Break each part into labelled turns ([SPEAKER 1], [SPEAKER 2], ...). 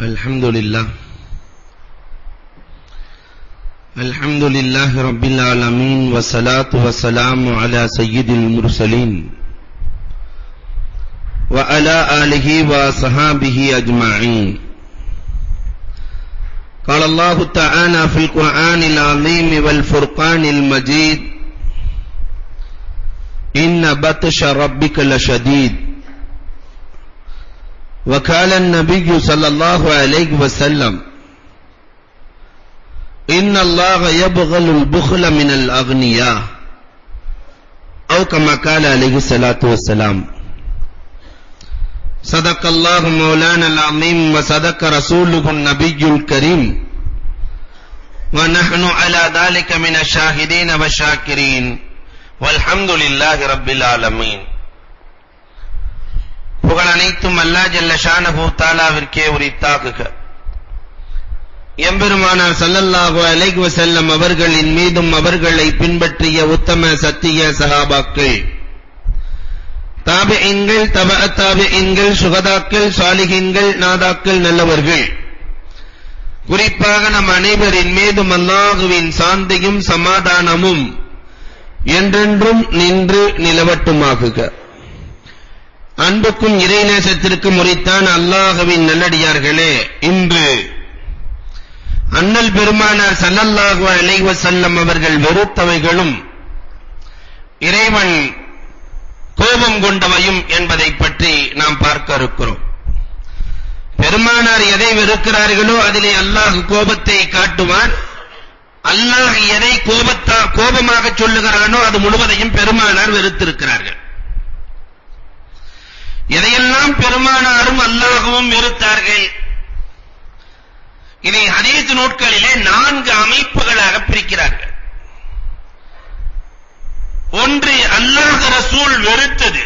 [SPEAKER 1] الحمد لله رب العالمين والصلاة والسلام على سيد المرسلين وعلى آله وصحابه أجمعين. قال الله تعالى في القرآن العظيم والفرقان المجيد: إن بطش ربك لشديد. وقال النبي صلى الله عليه وسلم: إن الله يبغض البخل من الأغنياء، أو كما قال عليه الصلاة والسلام. صدق الله مولانا العظيم وصدق رسوله النبي الكريم، ونحن على ذلك من الشاهدين والشاكرين، والحمد لله رب العالمين. புகழ் அனைத்தும் அல்லாஹ் ஜல்ல ஷானஹு தஆலாவிற்கே உரித்தாகுக. எம்பெருமானார் ஸல்லல்லாஹு அலைஹி வஸல்லம் அவர்களின் மீதும் அவர்களை பின்பற்றிய உத்தம சத்திய சஹாபாக்கள், தாபிஈன்கள், தபஅத் தாபிஈன்கள், சுஹதாக்கள், சாலிஹீன்கள், நாதாக்கள், நல்லவர்கள், குறிப்பாக நம் அனைவரின் மீதும் அல்லாஹ்வின் சாந்தியும் சமாதானமும் என்றென்றும் நின்று நிலவட்டுமாகுக. அன்புக்கும் இறைநேசத்திற்கும் உரித்தான அல்லாஹ்வின் நல்லடியார்களே, இன்று அண்ணல் பெருமானார் ஸல்லல்லாஹு அலைஹி வஸல்லம் அவர்கள் வெறுத்தவைகளும் இறைவன் கோபம் கொண்டவையும் என்பதை பற்றி நாம் பார்க்க இருக்கிறோம். பெருமானார் எதை வெறுக்கிறார்களோ அதிலே அல்லாஹ் கோபத்தை காட்டுவான். அல்லாஹ் எதை கோபமாக சொல்லுகிறானோ அது முழுவதையும் பெருமானார் வெறுத்திருக்கிறார்கள். எதையெல்லாம் பெருமானாரும் அல்லாஹ்வும் வெறுத்தார்கள், இதை ஹதீஸ் நூட்களிலே 4 அமைப்புகளாக பிரிக்கிறார்கள். ஒன்று அல்லாஹ் ரசூல் வெறுத்தது,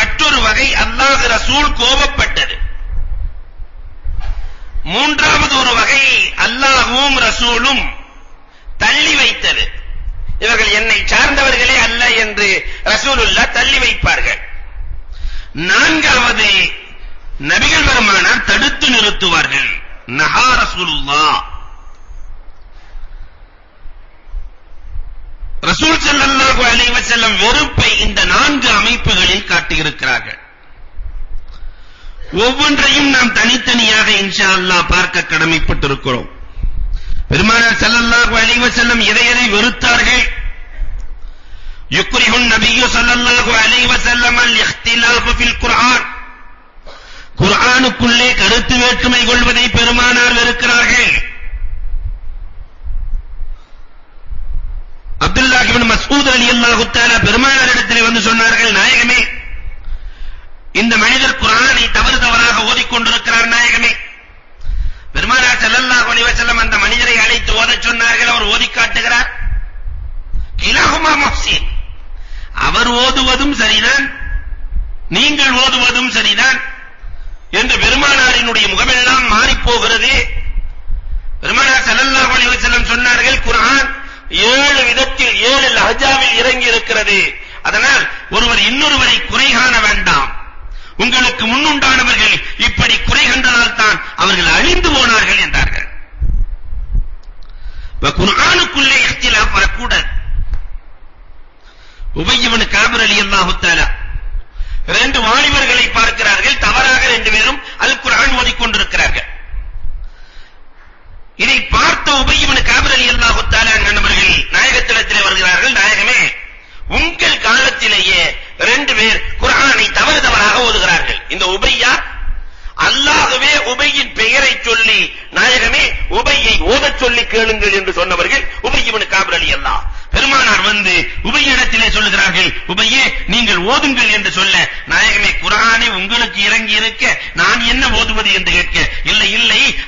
[SPEAKER 1] மற்றொரு வகை அல்லாஹ் ரசூல் கோபப்பட்டது, மூன்றாவது ஒரு வகை அல்லாஹ்வும் ரசூலும் தள்ளி வைத்தது. இவர்கள் என்னை சார்ந்தவர்களே அல்ல என்று ரசூலுல்லாஹ் தள்ளி வைப்பார்கள். நான்காவது நபிகள் பெருமானார் தடுத்து நிறுத்துவார்கள். நஹா ரசூலுல்லாஹ். ரசூல் ஸல்லல்லாஹு அலைஹி வஸல்லம் வெறுப்பை இந்த 4 அமைப்புகளில் காட்டியிருக்கிறார்கள். ஒவ்வொன்றையும் நாம் தனித்தனியாக இன்ஷா அல்லாஹ் பார்க்க கடமைப்பட்டிருக்கிறோம். பெருமானார் ஸல்லல்லாஹு அலைஹி வஸல்லம் எதை வெறுத்தார்கள்? யுக்ரிஹுன் நபியு ஸல்லல்லாஹு அலைஹி வஸல்லம் அல்-இக்திலாஃப் ஃபில் குர்ஆன். குர்ஆனுக்குள்ளே கருத்து வேற்றுமை கொள்வதை பெருமானார் வெறுக்கிறார்கள். அப்துல்லாஹ் இப்னு மஸ்ஊத் ரலியல்லாஹு தஆலா பெருமானாரிடத்தில் வந்து சொன்னார்கள், நாயகமே, இந்த மனிதர் குர்ஆனை தவறாக ஓதிக்கொண்டிருக்கிறார் நாயகமே. பெருமானார் ஸல்லல்லாஹு அலைஹி வஸல்லம் அந்த மனிதரை அழைத்து ஓதச் சொன்னார்கள். அவர் ஓதி காட்டுகிறார். கிலாஹுமா முஹ்சின். அவர் ஓதுவதும் சரிதான், நீங்கள் ஓதுவதும் சரிதான் என்று பெருமானாரினுடைய முகமெல்லாம் மாறிப் போகிறது. பெருமானார் ஸல்லல்லாஹு அலைஹி வஸல்லம் சொன்னார்கள், குர்ஆன் 7 விதத்தில் 7 லஹ்ஜாவில் இறங்கி இருக்கிறது. அதனால் ஒருவர் இன்னொருவரை குறை காண வேண்டாம். உங்களுக்கு முன்னுண்டானவர்கள் இப்படி குறை கண்டதால் தான் அவர்கள் அழிந்து போனார்கள் என்றார்கள். குர்ஆனுக்குள்ளே இக்திலாஃப் வரக்கூடாது. உபய் இப்னு கஅப் ரலியல்லாஹு தஆலா 2 வாலிபர்களை பார்க்கிறார்கள். தவறாக 2 பேரும் அல் குர்ஆன் ஓதிக்கொண்டிருக்கிறார்கள். இதை பார்த்த உபய் இப்னு கஅப் ரலியல்லாஹு தஆலா என்பவர்கள் நாயகத்திடத்திலே வருகிறார்கள். நாயகமே, உங்கள் காலத்திலேயே 2 பேர் குர்ஆனை தவறாக ஓதுகிறார்கள். இந்த உபய்யா அல்லாஹ்வே உபையின் பெயரை சொல்லி, நாயகமே உபையை ஓதச் சொல்லி கேளுங்கள் என்று சொன்னவர்கள் உபய் இப்னு கஅப் ரலியல்லாஹு. பெருமானார் வந்து உபையிடத்திலே சொல்லுகிறார்கள், உபையே நீங்கள் ஓதுங்கள் என்று சொல்ல, நாயகமே குர்ஆனை உங்களுக்கு இறங்கி இருக்க நான் என்ன ஓதுவது என்று கேட்க, இல்லை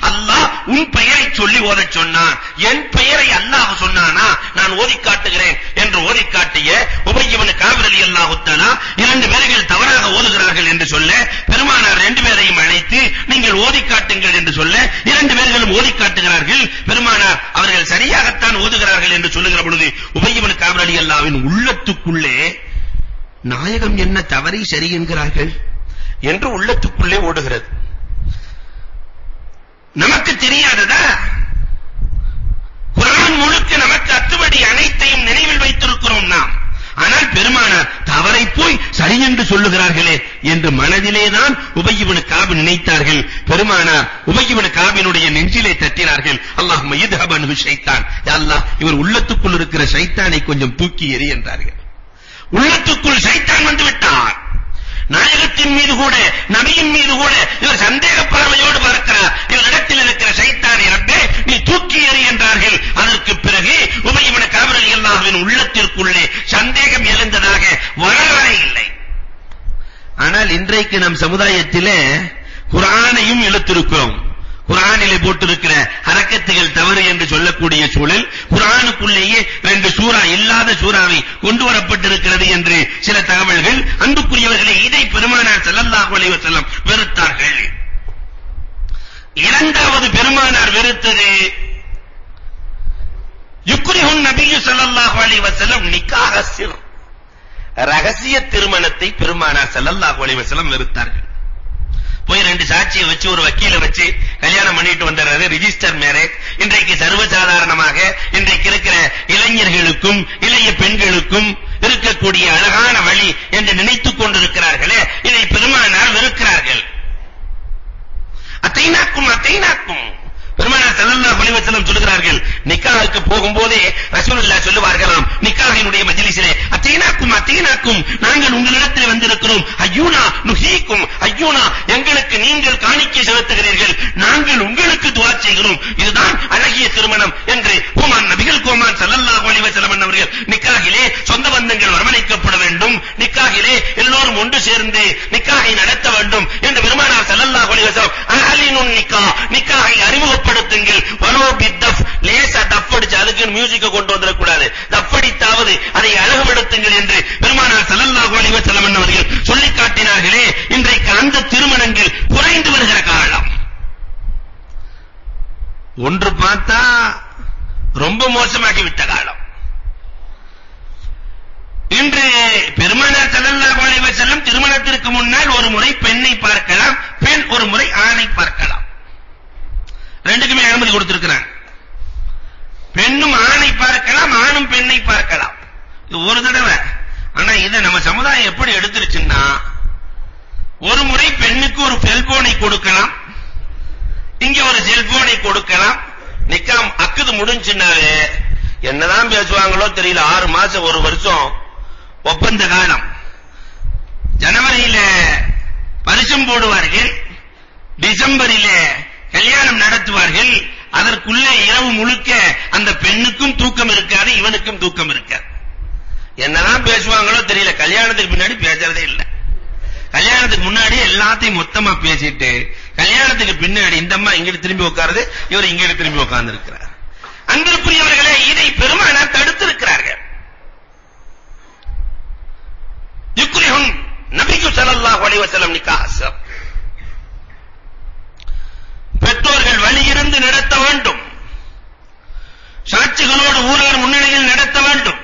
[SPEAKER 1] அல்லாஹ் உன் பெயரை சொல்லி ஓதச் சொன்னான், என் பெயரை அல்லாஹ் சொன்னானா, நான் ஓதி காட்டுகிறேன் என்று ஓதி காட்டிய உபய் இப்னு கஅப் ரலியல்லாஹு தஆலா 2 பேர்கள் தவறாக ஓதுகிறார்கள் என்று சொல்ல, பெருமானார் 2 பேரையும் அழைத்து நீங்கள் ஓதி காட்டுங்கள் என்று சொல்ல, 2 பேர்களும் ஓதி காட்டுகிறார்கள். பெருமானார் அவர்கள் சரியாகத்தான் ஓதுகிறார்கள் என்று சொல்லுகிற பொழுது உபய் இப்னு கஅப் ரலியல்லாஹுவின் உள்ளத்துக்குள்ளே நாயகம் என்ன தவறை சரி என்கிறார்கள், என்று உள்ளத்துக்குள்ளே ஓடுகிறது. நமக்கு தெரியாததா? குர்ஆன் முழுக்க நமக்கு அத்துபடி அனைத்தையும் நினைவில் வைத்திருக்கிறோம் நாம். ஆனால் பெருமானார் தவறை போய் சரி என்று சொல்லுகிறார்களே என்று மனதிலேதான் உபய் இப்னு கஅப் நினைத்தார்கள். பெருமானார் உபய் இப்னு கஅபினுடைய நெஞ்சிலே தட்டினார்கள். அல்லாஹும்ம யذهب عنه ஷைத்தான், யா அல்லாஹ் இவர் உள்ளத்துக்குள் இருக்கிற ஷைத்தானை கொஞ்சம் தூக்கி எறி என்றார்கள். உள்ளத்துக்குள் ஷைத்தான் வந்து விட்டார். நாயகத்தின் மீது கூட நபியின் மீது கூட இவர் சந்தேக பார்வையோடு பார்க்கிறார். இவரிடத்தில் இருக்கிற ஷைத்தானை ரப்பே நீ தூக்கி எறி என்றார்கள். அதற்கு பிறகு உபய் இப்னு கஅப் ரலியல்லாஹு அன்ஹு உள்ளத்திற்குள்ளே சந்தேகம் எழுந்ததாக வரலாறே இல்லை. ஆனால் இன்றைக்கு நம் சமுதாயத்திலே குர்ஆனையும் இழுத்திருக்கிறோம். குர்ஆனிலே போட்டிருக்கிற ஹரக்கத்துகள் தவறு என்று சொல்லக்கூடிய சூழல், குர்ஆனுக்குள்ளேயே 2 சூரா இல்லாத சூராவை கொண்டு வரப்பட்டிருக்கிறது என்று சில தகவல்கள். அன்புக்குரியவர்களே, இதை பெருமானார் ஸல்லல்லாஹு அலைஹி வஸல்லம் வெறுத்தார்கள். இரண்டாவது பெருமானார் வெறுத்தது யுக்ரிஹுன் நபியு ஸல்லல்லாஹு அலைஹி வஸல்லம் நிக்காஹ சிர், ரகசிய திருமணத்தை பெருமானார் ஸல்லல்லாஹு அலைஹி வஸல்லம் வெறுத்தார்கள். போய் 2 சாட்சியை வச்சு ஒரு வக்கீலை வச்சு கல்யாணம் பண்ணிட்டு வந்தறது ரிஜிஸ்டர் மேரேஜ். இன்றைக்கு சர்வசாதாரணமாக இன்றைக்கு இருக்கிற இளைஞர்களுக்கும் இளைய பெண்களுக்கும் இருக்கக்கூடிய அழகான வழி என்று நினைத்துக் கொண்டிருக்கிறார்களே, இதை பெருமானார் வெறுக்கிறார்கள். அத்தைனாக்கும் பெருமானார் ஸல்லல்லாஹு அலைஹி வஸல்லம் சொல்கிறார்கள், நிக்காஹுக்கு போகும்போதே ரசூலுல்லாஹ் சொல்லுவார்களாம் நிக்காஹினுடைய மஜ்லிஸிலே, அத்தைனாக்கும் நாங்கள் உங்களிடத்தில் வந்திருக்கிறோம், ஐயூனா நுஹீக்கும், ஐயூனா எங்களுக்கு நீங்கள் காணிக்கை செலுத்துகிறீர்கள், நாங்கள் உங்களுக்கு துஆ செய்கிறோம், இதுதான் அழகிய திருமணம் என்று நபிகள் கோமான் ஸல்லல்லாஹு அலைஹி வஸல்லம் அவர்கள் நிக்காஹிலே சொந்த பந்தங்கள் வரவழைக்கப்பட வேண்டும், நிக்காஹிலே எல்லோரும் ஒன்று சேர்ந்து நிக்காஹை நடத்த வேண்டும் என்று பெருமானார் ஸல்லல்லாஹு அலைஹி வஸல்லம் அஹலினுன் நிக்காஹை அறிமுகப்படுத்துங்கள். வலோ பித்தஃப், லேசா தஃப் அடிச்சு அதுக்கு மியூசிக்க கொண்டு வந்துட கூடாது, தஃப் அடித்தாவது அதை அழகுபடுத்துங்கள் என்று பெருமானார் ஸல்லல்லாஹு அலைஹி வஸல்லம் அவர்கள் சொல்லிக் காட்டினார்களே. இன்றைக்கு அந்த திருமணங்கள் குறைந்து வருகிற காலம். ஒன்று பார்த்தா ரொம்ப மோசமாகி விட்ட காலம். இன்று பெருமானார் ஸல்லல்லாஹு அலைஹி வஸல்லம் திருமணத்திற்கு முன்னால் ஒரு முறை பெண்ணை பார்க்கலாம், பெண் ஒரு முறை ஆணை பார்க்கலாம். ரெண்டுக்குமே அனுமதி கொடுத்திருக்கிறாங்க. பெண்ணும் ஆணை பார்க்கலாம், ஆணும் பெண்ணை பார்க்கலாம். இது ஒரு தடவை. ஆனா இதை நம்ம சமுதாயம் எப்படி எடுத்துருச்சுன்னா, ஒரு முறை பெண்ணுக்கு ஒரு செல்போனை கொடுக்கலாம், இங்க ஒரு செல்போனை கொடுக்கலாம், நிக்காம் அக்குது முடிஞ்சுனாலே என்னதான் பேசுவாங்களோ தெரியல. 6 மாசம் 1 வருஷம் ஒப்பந்த காலம். ஜனவரியில பரிசம் போடுவார்கள், டிசம்பரிலே கல்யாணம் நடத்துவார்கள். அதற்குள்ளே இரவு முழுக்க அந்த பெண்ணுக்கும் தூக்கம் இருக்காது, இவனுக்கும் தூக்கம் இருக்காது. என்னதான் பேசுவாங்களோ தெரியல. கல்யாணத்துக்கு முன்னாடி பேசுறதே இல்ல. கல்யாணத்துக்கு முன்னாடி எல்லாத்தையும் மொத்தமா பேசிட்டு, கல்யாணத்துக்கு பின்னாடி இந்த அம்மா இங்கிட்டு திரும்பி உட்காருது, இவர் இங்கிட்டு திரும்பி உட்கார்ந்து இருக்கிறார். அன்பிற்குரியவர்களே, இதை பெருமானார் தடுத்திருக்கிறார்கள். யுக்ரிஹுன் நபியு ஸல்லல்லாஹு அலைஹி வஸல்லம் நிக்காஹ், பெற்றோர்கள் வழியிருந்து நடத்த வேண்டும், சாட்சிகளோடு ஊரார் முன்னிலையில் நடத்த வேண்டும்.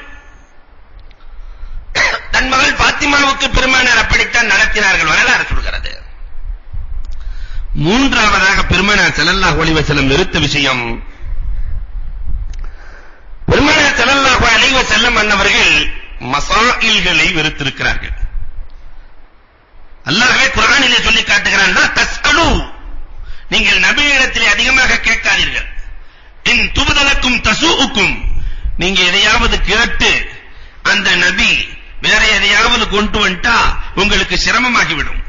[SPEAKER 1] தன் மகள் பாத்திமாவுக்கு பெருமானார் அப்படித்தான் நடத்தினார்கள், வரலாறு சொல்கிறது. மூன்றாவதாக பெருமானார் ஸல்லல்லாஹு அலைஹி வஸல்லம் வெறுத்த விஷயம், பெருமானார் ஸல்லல்லாஹு அலைஹி வஸல்லம் அன்னவர்கள் மசாயில்களை வெறுத்திருக்கிறார்கள். அல்லாஹ்வே குர்ஆனிலே சொல்லி காட்டுகிறான், தஸ்அலு, நீங்கள் நபியிடத்திலே அதிகமாக கேட்காதீர்கள், இன் துபதலக்கும் தசூஉக்கும், நீங்க எதையாவது கேட்டு அந்த நபி வேற எதையாவது கொண்டு வந்துட்டா உங்களுக்கு சிரமமாகிவிடும்.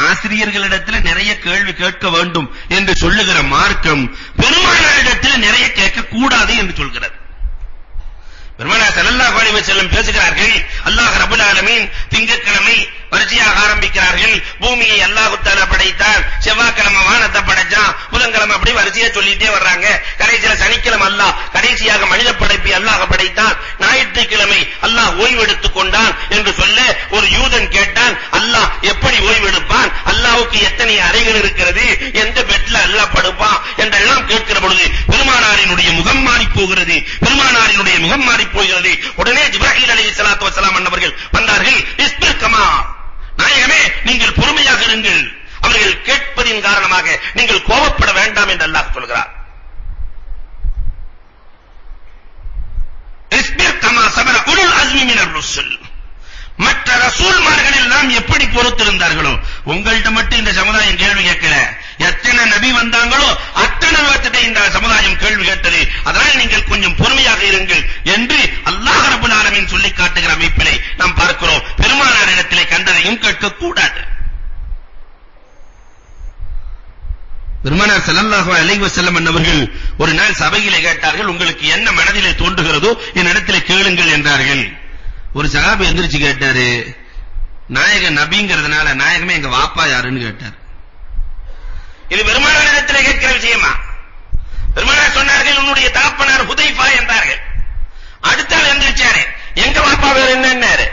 [SPEAKER 1] ஆசிரியர்களிடத்தில் நிறைய கேள்வி கேட்க வேண்டும் என்று சொல்லுகிற மார்க்கம் பெருமானாரிடத்தில் நிறைய கேட்க கூடாது என்று சொல்கிறது. பெருமானார் ஸல்லல்லாஹு அலைஹி வஸல்லம் பேசுகிறார்கள், அல்லாஹ் ரப்பல் ஆலமீன் திங்கட்கிழமை வரிசையாக ஆரம்பிக்கிறார்கள். பூமியை அல்லாஹ் தஆலா படைத்தான், செவ்வாய்க்கிழமை வானத்தை படைச்சான், புதன்கிழமை அப்படி வரிசையா சொல்லிட்டே வர்றாங்க. கடைசியில சனிக்கிழமை அல்லாஹ் கடைசியாக மனித படைப்பை அல்லாஹ் படைத்தான். ஞாயிற்றுக்கிழமை அல்லாஹ் ஓய்வெடுத்துக் கொண்டான் என்று சொல்ல ஒரு யூதன் கேட்டான், அல்லாஹ் எப்படி ஓய்வெடுப்பான், அல்லாஹ்வுக்கு எத்தனை அறைகள் இருக்கிறது, எந்த பெட்ல அல்லாஹ் படுப்பான் என்றெல்லாம் கேட்கிற பொழுது பெருமானாரினுடைய முகம் மாறி போகிறது. பெருமானாரினுடைய முகம் மாறி போகிறது. உடனே ஜிப்ரீல் அலைஹிஸ்ஸலாத்து வஸலாம் அவர்கள் வந்தார்கள். இஸ்பிர் கமா, நாயகமே நீங்க நீங்கள் பொறுமையாக இருங்கள், அவர்கள் கேட்பதின் காரணமாக நீங்கள் கோபப்பட வேண்டாம் என்று அல்லாஹ் சொல்கிறார். இஸ்பிர் கமா சபர உலுல் அஸ்மி மினர் ருசுல். மற்ற ரசூல்மார்கள் எல்லாம் எப்படி பொறுத்திருந்தார்களோ உங்கள்ட்ட மட்டும் இந்த சமுதாயம் கேள்வி கேட்கல. எத்தனை நபி வந்தாங்களோ அத்தனை பேர்கிட்ட இந்த சமுதாயம் கேள்வி கேட்டது. அதனால் நீங்கள் கொஞ்சம் பொறுமையாக இருங்கள் என்று அல்லாஹ் ரப்பல் ஆலமீன் சொல்லி காட்டுகிற அமைப்பினை நாம் பார்க்கிறோம். பெருமானார் இடத்திலே கண்டதையும் கேட்கக்கூடாது. பெருமானார் ஸல்லல்லாஹு அலைஹி வஸல்லம் அவர்கள் ஒரு நாள் சபையிலே கேட்டார்கள், உங்களுக்கு என்ன மனதிலே தோன்றுகிறதோ என்னிடத்திலே கேளுங்கள் என்றார்கள். ஒரு சஹாபி எந்திரிச்சு கேட்டாரு, நாயக நபிங்கிறதுனால நாயகமே எங்க வாப்பா யாருன்னு கேட்டார். இது பெருமானாரிடத்திலே கேட்கிற விஷயமா? பெருமானார் சொன்னார்கள், உன்னுடைய தகப்பனார் ஹுதைஃபா என்றார்கள். அடுத்தவர் எந்திரிச்சாரு, எங்க வாப்பா பேர் என்னன்னாரு.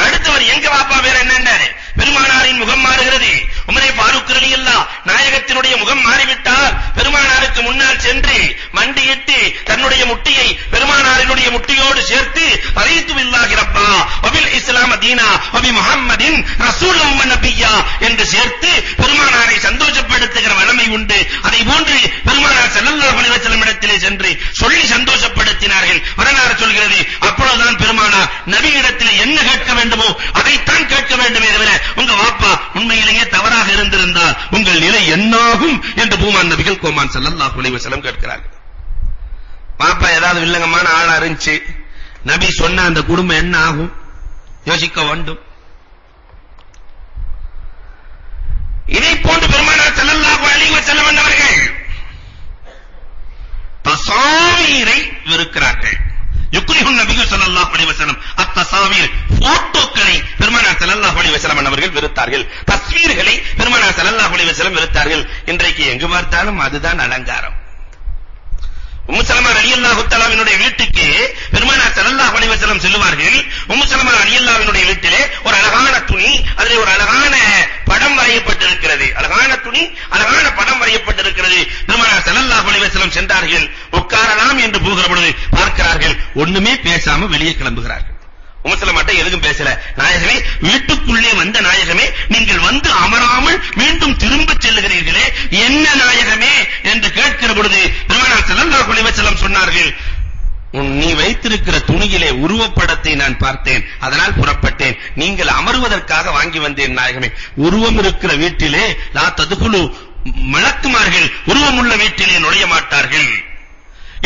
[SPEAKER 1] அடுத்தவர் எங்க வாப்பா பேர் என்னன்னாரு. பெருமானாரின் முகம் மாறுகிறது. உமரே ஃபாரூக் ரலியல்லாஹு நாயகத்தினுடைய முகம் மாறிவிட்டால் பெருமானாருக்கு முன்னால் சென்று மண்டியிட்டு தன்னுடைய முட்டியை பெருமானாரினுடைய முட்டியோடு சேர்த்து ரலித்து பில்லாஹி ரப்பா வபில் இஸ்லாம் தீனா வபி முஹம்மதின் ரசூலுல்லாஹி வ நபிய்யா என்று சேர்த்து பெருமானாரை சந்தோஷப்படுத்துகிற வளமை உண்டு. அதை போன்று பெருமானார் ஸல்லல்லாஹு அலைஹி வஸல்லம் இடத்திலே சென்று சொல்லி சந்தோஷப்படுத்தினார்கள். வரலாறு சொல்கிறது, அப்பொழுதுதான் பெருமானார் நபியிடத்திலே என்ன கேட்க வேண்டுமோ அதைத்தான் கேட்க வேண்டுமே தவிர உங்க வாப்பா உண்மையிலேயே தவறாக இருந்திருந்தால் உங்கள் நிலை என்னாகும் என்று பூமான் நபிகள் கோமான் ஸல்லல்லாஹு அலைஹி வஸல்லம் கேட்கிறார்கள். பாப்பா ஏதாவது வில்லங்கமான ஆளா இருந்துச்சு, நபி சொன்ன அந்த குடும்பம் என்ன ஆகும் யோசிக்க வேண்டும். இதை போன்று பெருமானார் ஸல்லல்லாஹு அலைஹி வஸல்லம் அவர்கள் தஸாவீரை வெறுக்கிறார்கள். யுக்ரிஹுன் நபி ஸல்லல்லாஹு அலைஹி வஸல்லம் அத்தஸாவீர் போட்டோக்களை பெருமானார் ஸல்லல்லாஹு அலைஹி வஸல்லம் அவர்கள் வெறுத்தார்கள். தஸ்வீர்களை பெருமானார் ஸல்லல்லாஹு அலைஹி வஸல்லம் வெறுத்தார்கள். இன்றைக்கு எங்கு பார்த்தாலும் அதுதான் அலங்காரம். உம்மு சலமா ரலியல்லாஹு தஆலாவினுடைய வீட்டுக்கு பெருமானார் ஸல்லல்லாஹு அலைஹி வஸல்லம் செல்வார்கள். உம்மு சலமா ரலியல்லாஹுவினுடைய வீட்டிலே ஒரு அழகான துணி, அதிலே ஒரு அழகான படம் வரையப்பட்டிருக்கிறது. அழகான துணி, அழகான படம் வரையப்பட்டிருக்கிறது. பெருமானார் ஸல்லல்லாஹு அலைஹி வஸல்லம் சென்றார்கள். உட்காரலாம் என்று போகிற பொழுது பார்க்கிறார்கள், ஒண்ணுமே பேசாம வெளியே கிளம்புகிறார்கள். உம்மு சலமாட்ட எதுவும் பேசல. நாயகமே, வீட்டுக்குள்ளே வந்த நாயகமே, நீங்கள் வந்து அமராமல் மீண்டும் திரும்ப செல்லுகிறீர்களே, என்ன நாயகமே என்று கேட்கிற பொழுது பெருமானார் ஸல்லல்லாஹு அலைஹி வஸல்லம் சொன்னார்கள், நீ வைத்திருக்கிற துணியிலே உருவப்படத்தை நான் பார்த்தேன், அதனால் புறப்பட்டேன். நீங்கள் அமருவதற்காக வாங்கி வந்தேன் நாயகமே. உருவம் இருக்கிற வீட்டிலே லா ததுகுலு, மலக்குமார்கள் உருவமுள்ள வீட்டிலே நுழைய மாட்டார்கள்.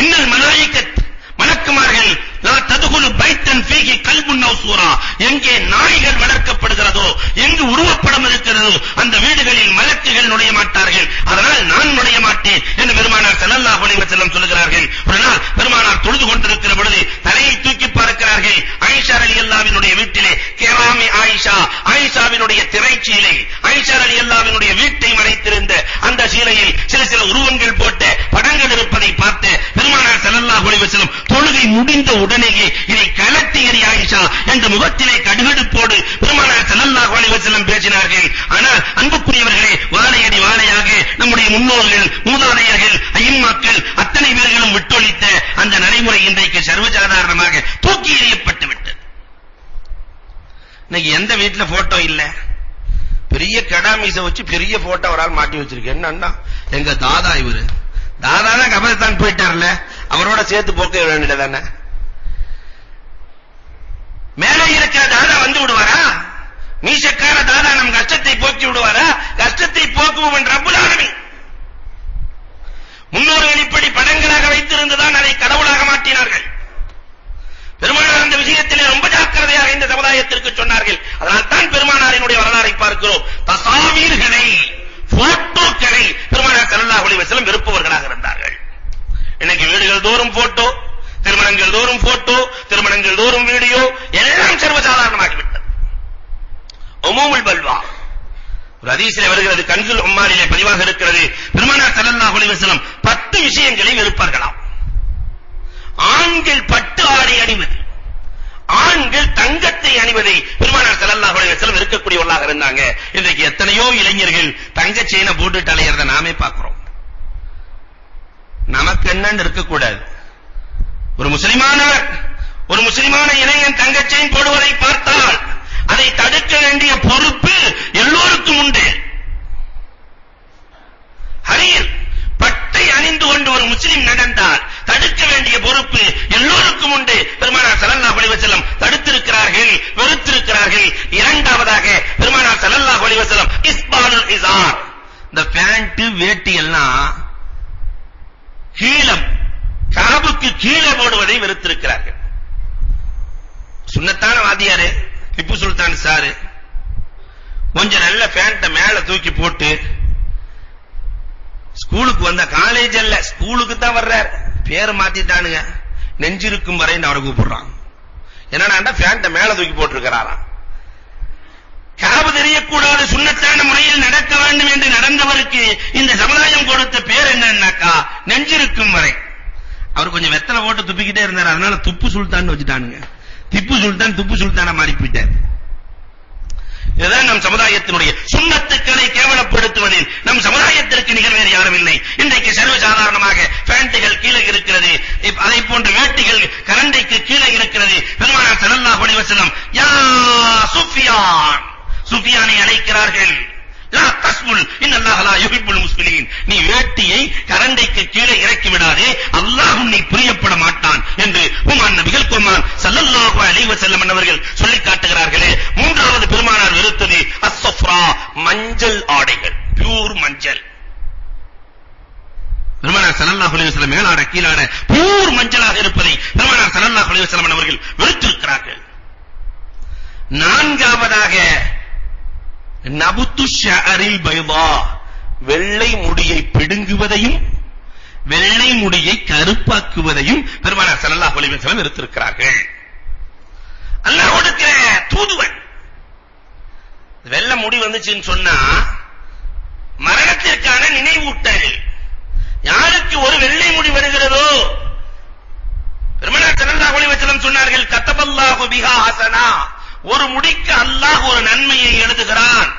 [SPEAKER 1] இன்னல் மலாயிகத், மலக்குமார்கள் லா ததுகுலு பைத்தன் ஃபீஹி கல்புன் அவ் சூரா, எங்கே நாய்கள் வளர்க்கப்படுகிறதோ, எங்கு உருவப்படம் இருக்கிறதோ அந்த வீடுகளில் மலக்குகள் நுழைய மாட்டார்கள். அதனால் நான் நுழைய மாட்டேன் என்று பெருமானார் ஸல்லல்லாஹு அலைஹி வஸல்லம் சொல்கிறார்கள். ஒரு நாள் பெருமானார் தொழுது கொண்டிருக்கிற பொழுது தலையை தூக்கி பார்க்கிறார்கள். ஆயிஷா ரலியல்லாஹுவினுடைய வீட்டிலே கிராமி ஆயிஷா, ஆயிஷாவினுடைய திரைச்சீலை, ஆயிஷா ரலியல்லாஹுவினுடைய வீட்டை மறைத்திருந்த அந்த சீலையில் சில உருவங்கள் போட்ட படங்கள் இருப்பதை பார்த்து பெருமானார் ஸல்லல்லாஹு அலைஹி வஸல்லம் தொழுகை முடிந்த உடனேயே இதை கலட்டி எறி ஆயிஷா என்ற முகத்திலே கடுகடுப்போடு பெருமானார் ஸல்லல்லாஹு அலைஹி வஸல்லம் பேசினார்கள். ஆனால் அன்புக்குரியவர்களே, வாழையடி வாழையாக நம்முடைய முன்னோர்கள், மூதாதையர்கள், ஐயம்மாக்கள் அத்தனை பேர்களும் விட்டொழித்த அந்த நடைமுறை இன்றைக்கு சர்வசாதாரணமாக தூக்கி எறியப்பட்டு விட்டது. இன்னைக்கு எந்த வீட்டுல போட்டோ இல்ல, பெரிய கடாமீச வச்சு பெரிய போட்டோ ஒரு ஆள் மாட்டி வச்சிருக்கு. என்னன்னா எங்க தாதா, இவரு தாதா தான் கபரஸ்தான் போயிட்டார்ல, அவரோட சேர்த்து போக்க வேண்டியதானே. மேலே இருக்கிற தாதா வந்து விடுவாரா? மீசக்கார தாதா நம் கஷ்டத்தை போக்கி விடுவாரா? கஷ்டத்தை போக்குவன் ரப்புல் ஆலமீன். முன்னோர்கள் இப்படி படங்களாக வைத்திருந்துதான் அதை கடவுளாக மாற்றினார்கள். பெருமானார் அந்த விஷயத்திலே ரொம்ப ஜாக்கிரதையாக இந்த சமுதாயத்திற்கு சொன்னார்கள். அதனால் தான் பெருமானாரினுடைய வரலாறை பார்க்கிறோம். தஸாவீர்களை, போட்டோக்களை பெருமானார் ஸல்லல்லாஹு அலைஹி வஸல்லம் விருப்பவர்களாக இருந்தார்கள். இன்னைக்கு வீடுகள் தோறும் போட்டோ, திருமணங்கள் தோறும் போட்டோ, திருமணங்கள் தோறும் வீடியோ, எல்லாம் சர்வசாதாரணமாகிவிட்டது. உமூமுல் பல்வா ஒரு ஹதீஸிலே வருகிறது, கன்சுல் உம்மாரிலே பதிவாக இருக்கிறது, பெருமானார் ஸல்லல்லாஹு அலைஹி வஸல்லம் 10 விஷயங்களை வெறுப்பார்களாம். ஆண்கள் பட்டு ஆடை அணிவது, ஆண்கள் தங்கத்தை அணிவதை பெருமானார் ஸல்லல்லாஹு அலைஹி வஸல்லம் இருக்கக்கூடியவர்களாக இருந்தாங்க. இன்றைக்கு எத்தனையோ இளைஞர்கள் தங்க செயினை போட்டுட்டு அலையறத நாமே பார்க்கிறோம். நமக்கு என்னன்னு இருக்க கூடாது. ஒரு முஸ்லிமான இளைஞன் தங்க செயின் போடுவதை பார்த்தால் அதை தடுக்க வேண்டிய பொறுப்பு எல்லோருக்கும் உண்டு. ஹரீர் பட்டை அணிந்து கொண்டு ஒரு முஸ்லிம் நடந்தால் தடுக்க வேண்டிய பொறுப்பு எல்லோருக்கும் உண்டு. பெருமானார் ஸல்லல்லாஹு அலைஹி வஸல்லம் தடுத்திருக்கிறார்கள், வெறுத்திருக்கிறார்கள். இரண்டாவதாக பெருமானார் ஸல்லல்லாஹு அலைஹி வஸல்லம் இஸ்பாலுல் இஸார், இந்த பேண்ட் வேட்டி எல்லாம் கீழே காபுக்கு கீழே போடுவதை வெறுத்திருக்கிறார்கள். சுன்னத்தான வாதியாரு திப்பு சுல்தான் சாரு கொஞ்சம் நல்ல பேண்ட மேல தூக்கி போட்டு ஸ்கூலுக்கு வந்த, காலேஜ் அல்ல ஸ்கூலுக்கு தான் வர்றார், பேரை மாத்திட்டானுங்க, நெஞ்சிருக்கும் வரை அவரை கூப்பிடுறான். என்னடா பேண்ட மேல தூக்கி போட்டிருக்கிறாராம். காபு தெரியக்கூடாது, சுன்னத்தான முறையில் நடக்க வேண்டும் என்று நடந்தவருக்கு இந்த சமுதாயம் கொடுத்த பேர் என்னன்னாக்கா நெஞ்சிருக்கும் வரை. அவர் கொஞ்சம் வெத்தலை போட்டு துப்பிக்கிட்டே இருந்தார், அதனால துப்பு சுல்தான் வச்சுட்டானுங்க. திப்பு சுல்தான் துப்பு சுல்தானா மாறி போயிட்டார். இதுதான் நம் சமுதாயத்தினுடைய சுன்னத்துக்களை கேவலப்படுத்துவதில் நம் சமுதாயத்திற்கு நிகர் வேறு யாரும் இல்லை. இன்றைக்கு சர்வசாதாரணமாக பேண்ட்டுகள் கீழே இருக்கிறது, அதை போன்ற வேட்டிகள் கரண்டைக்கு கீழே இருக்கிறது. பெருமானார் ஸல்லல்லாஹு அலைஹி வஸல்லம் யா சுஃபியான், சுஃபியானை அழைக்கிறார்கள். லா தஸ்முல் இன்னல்லாஹ லா யுஹிப்புல் முஸ்லிமீன், நீ வேட்டியை கரண்டைக்கு கீழே இறக்கி விடாதே, அல்லாஹ் உன்னை பிரியப்பட மாட்டான் என்று உமான் நபிகள் குர்ஆன் ஸல்லல்லாஹு அலைஹி வஸல்லம் அவர்கள் சொல்லி காட்டுகிறார்களே. மூன்றாவது பெருமானார் வெறுத்தது அஸ்ஸஃப்ரா, மஞ்சள் ஆடைகள், பியூர் மஞ்சள். பெருமானார் ஸல்லல்லாஹு அலைஹி வஸல்லம் மேலாட கீழாட பியூர் மஞ்சளாக இருப்பதை பெருமானார் ஸல்லல்லாஹு அலைஹி வஸல்லம் அவர்கள் வெறுத்திருக்கிறார்கள். நான்காவதாக நபுத்து ஷஅரில் பைதா, வெள்ளை முடியை பிடுங்குவதையும் வெள்ளை முடியை கருப்பாக்குவதையும் பெருமானார் ஸல்லல்லாஹு அலைஹி வஸல்லம் வெறுத்திருக்கிறார்கள். அல்லாஹ் கொடுக்கிற தூதுவன். வெள்ளை முடி வந்துச்சுன்னு சொன்னா மரணத்திற்கான நினைவூட்டல். யாருக்கு ஒரு வெள்ளை முடி வருகிறதோ பெருமானார் ஸல்லல்லாஹு அலைஹி வஸல்லம் சொன்னார்கள், கதபல்லாஹு பிஹா ஹஸனா, ஒரு முடிக்கு அல்லாஹ் ஒரு நன்மையை எழுதுகிறான்,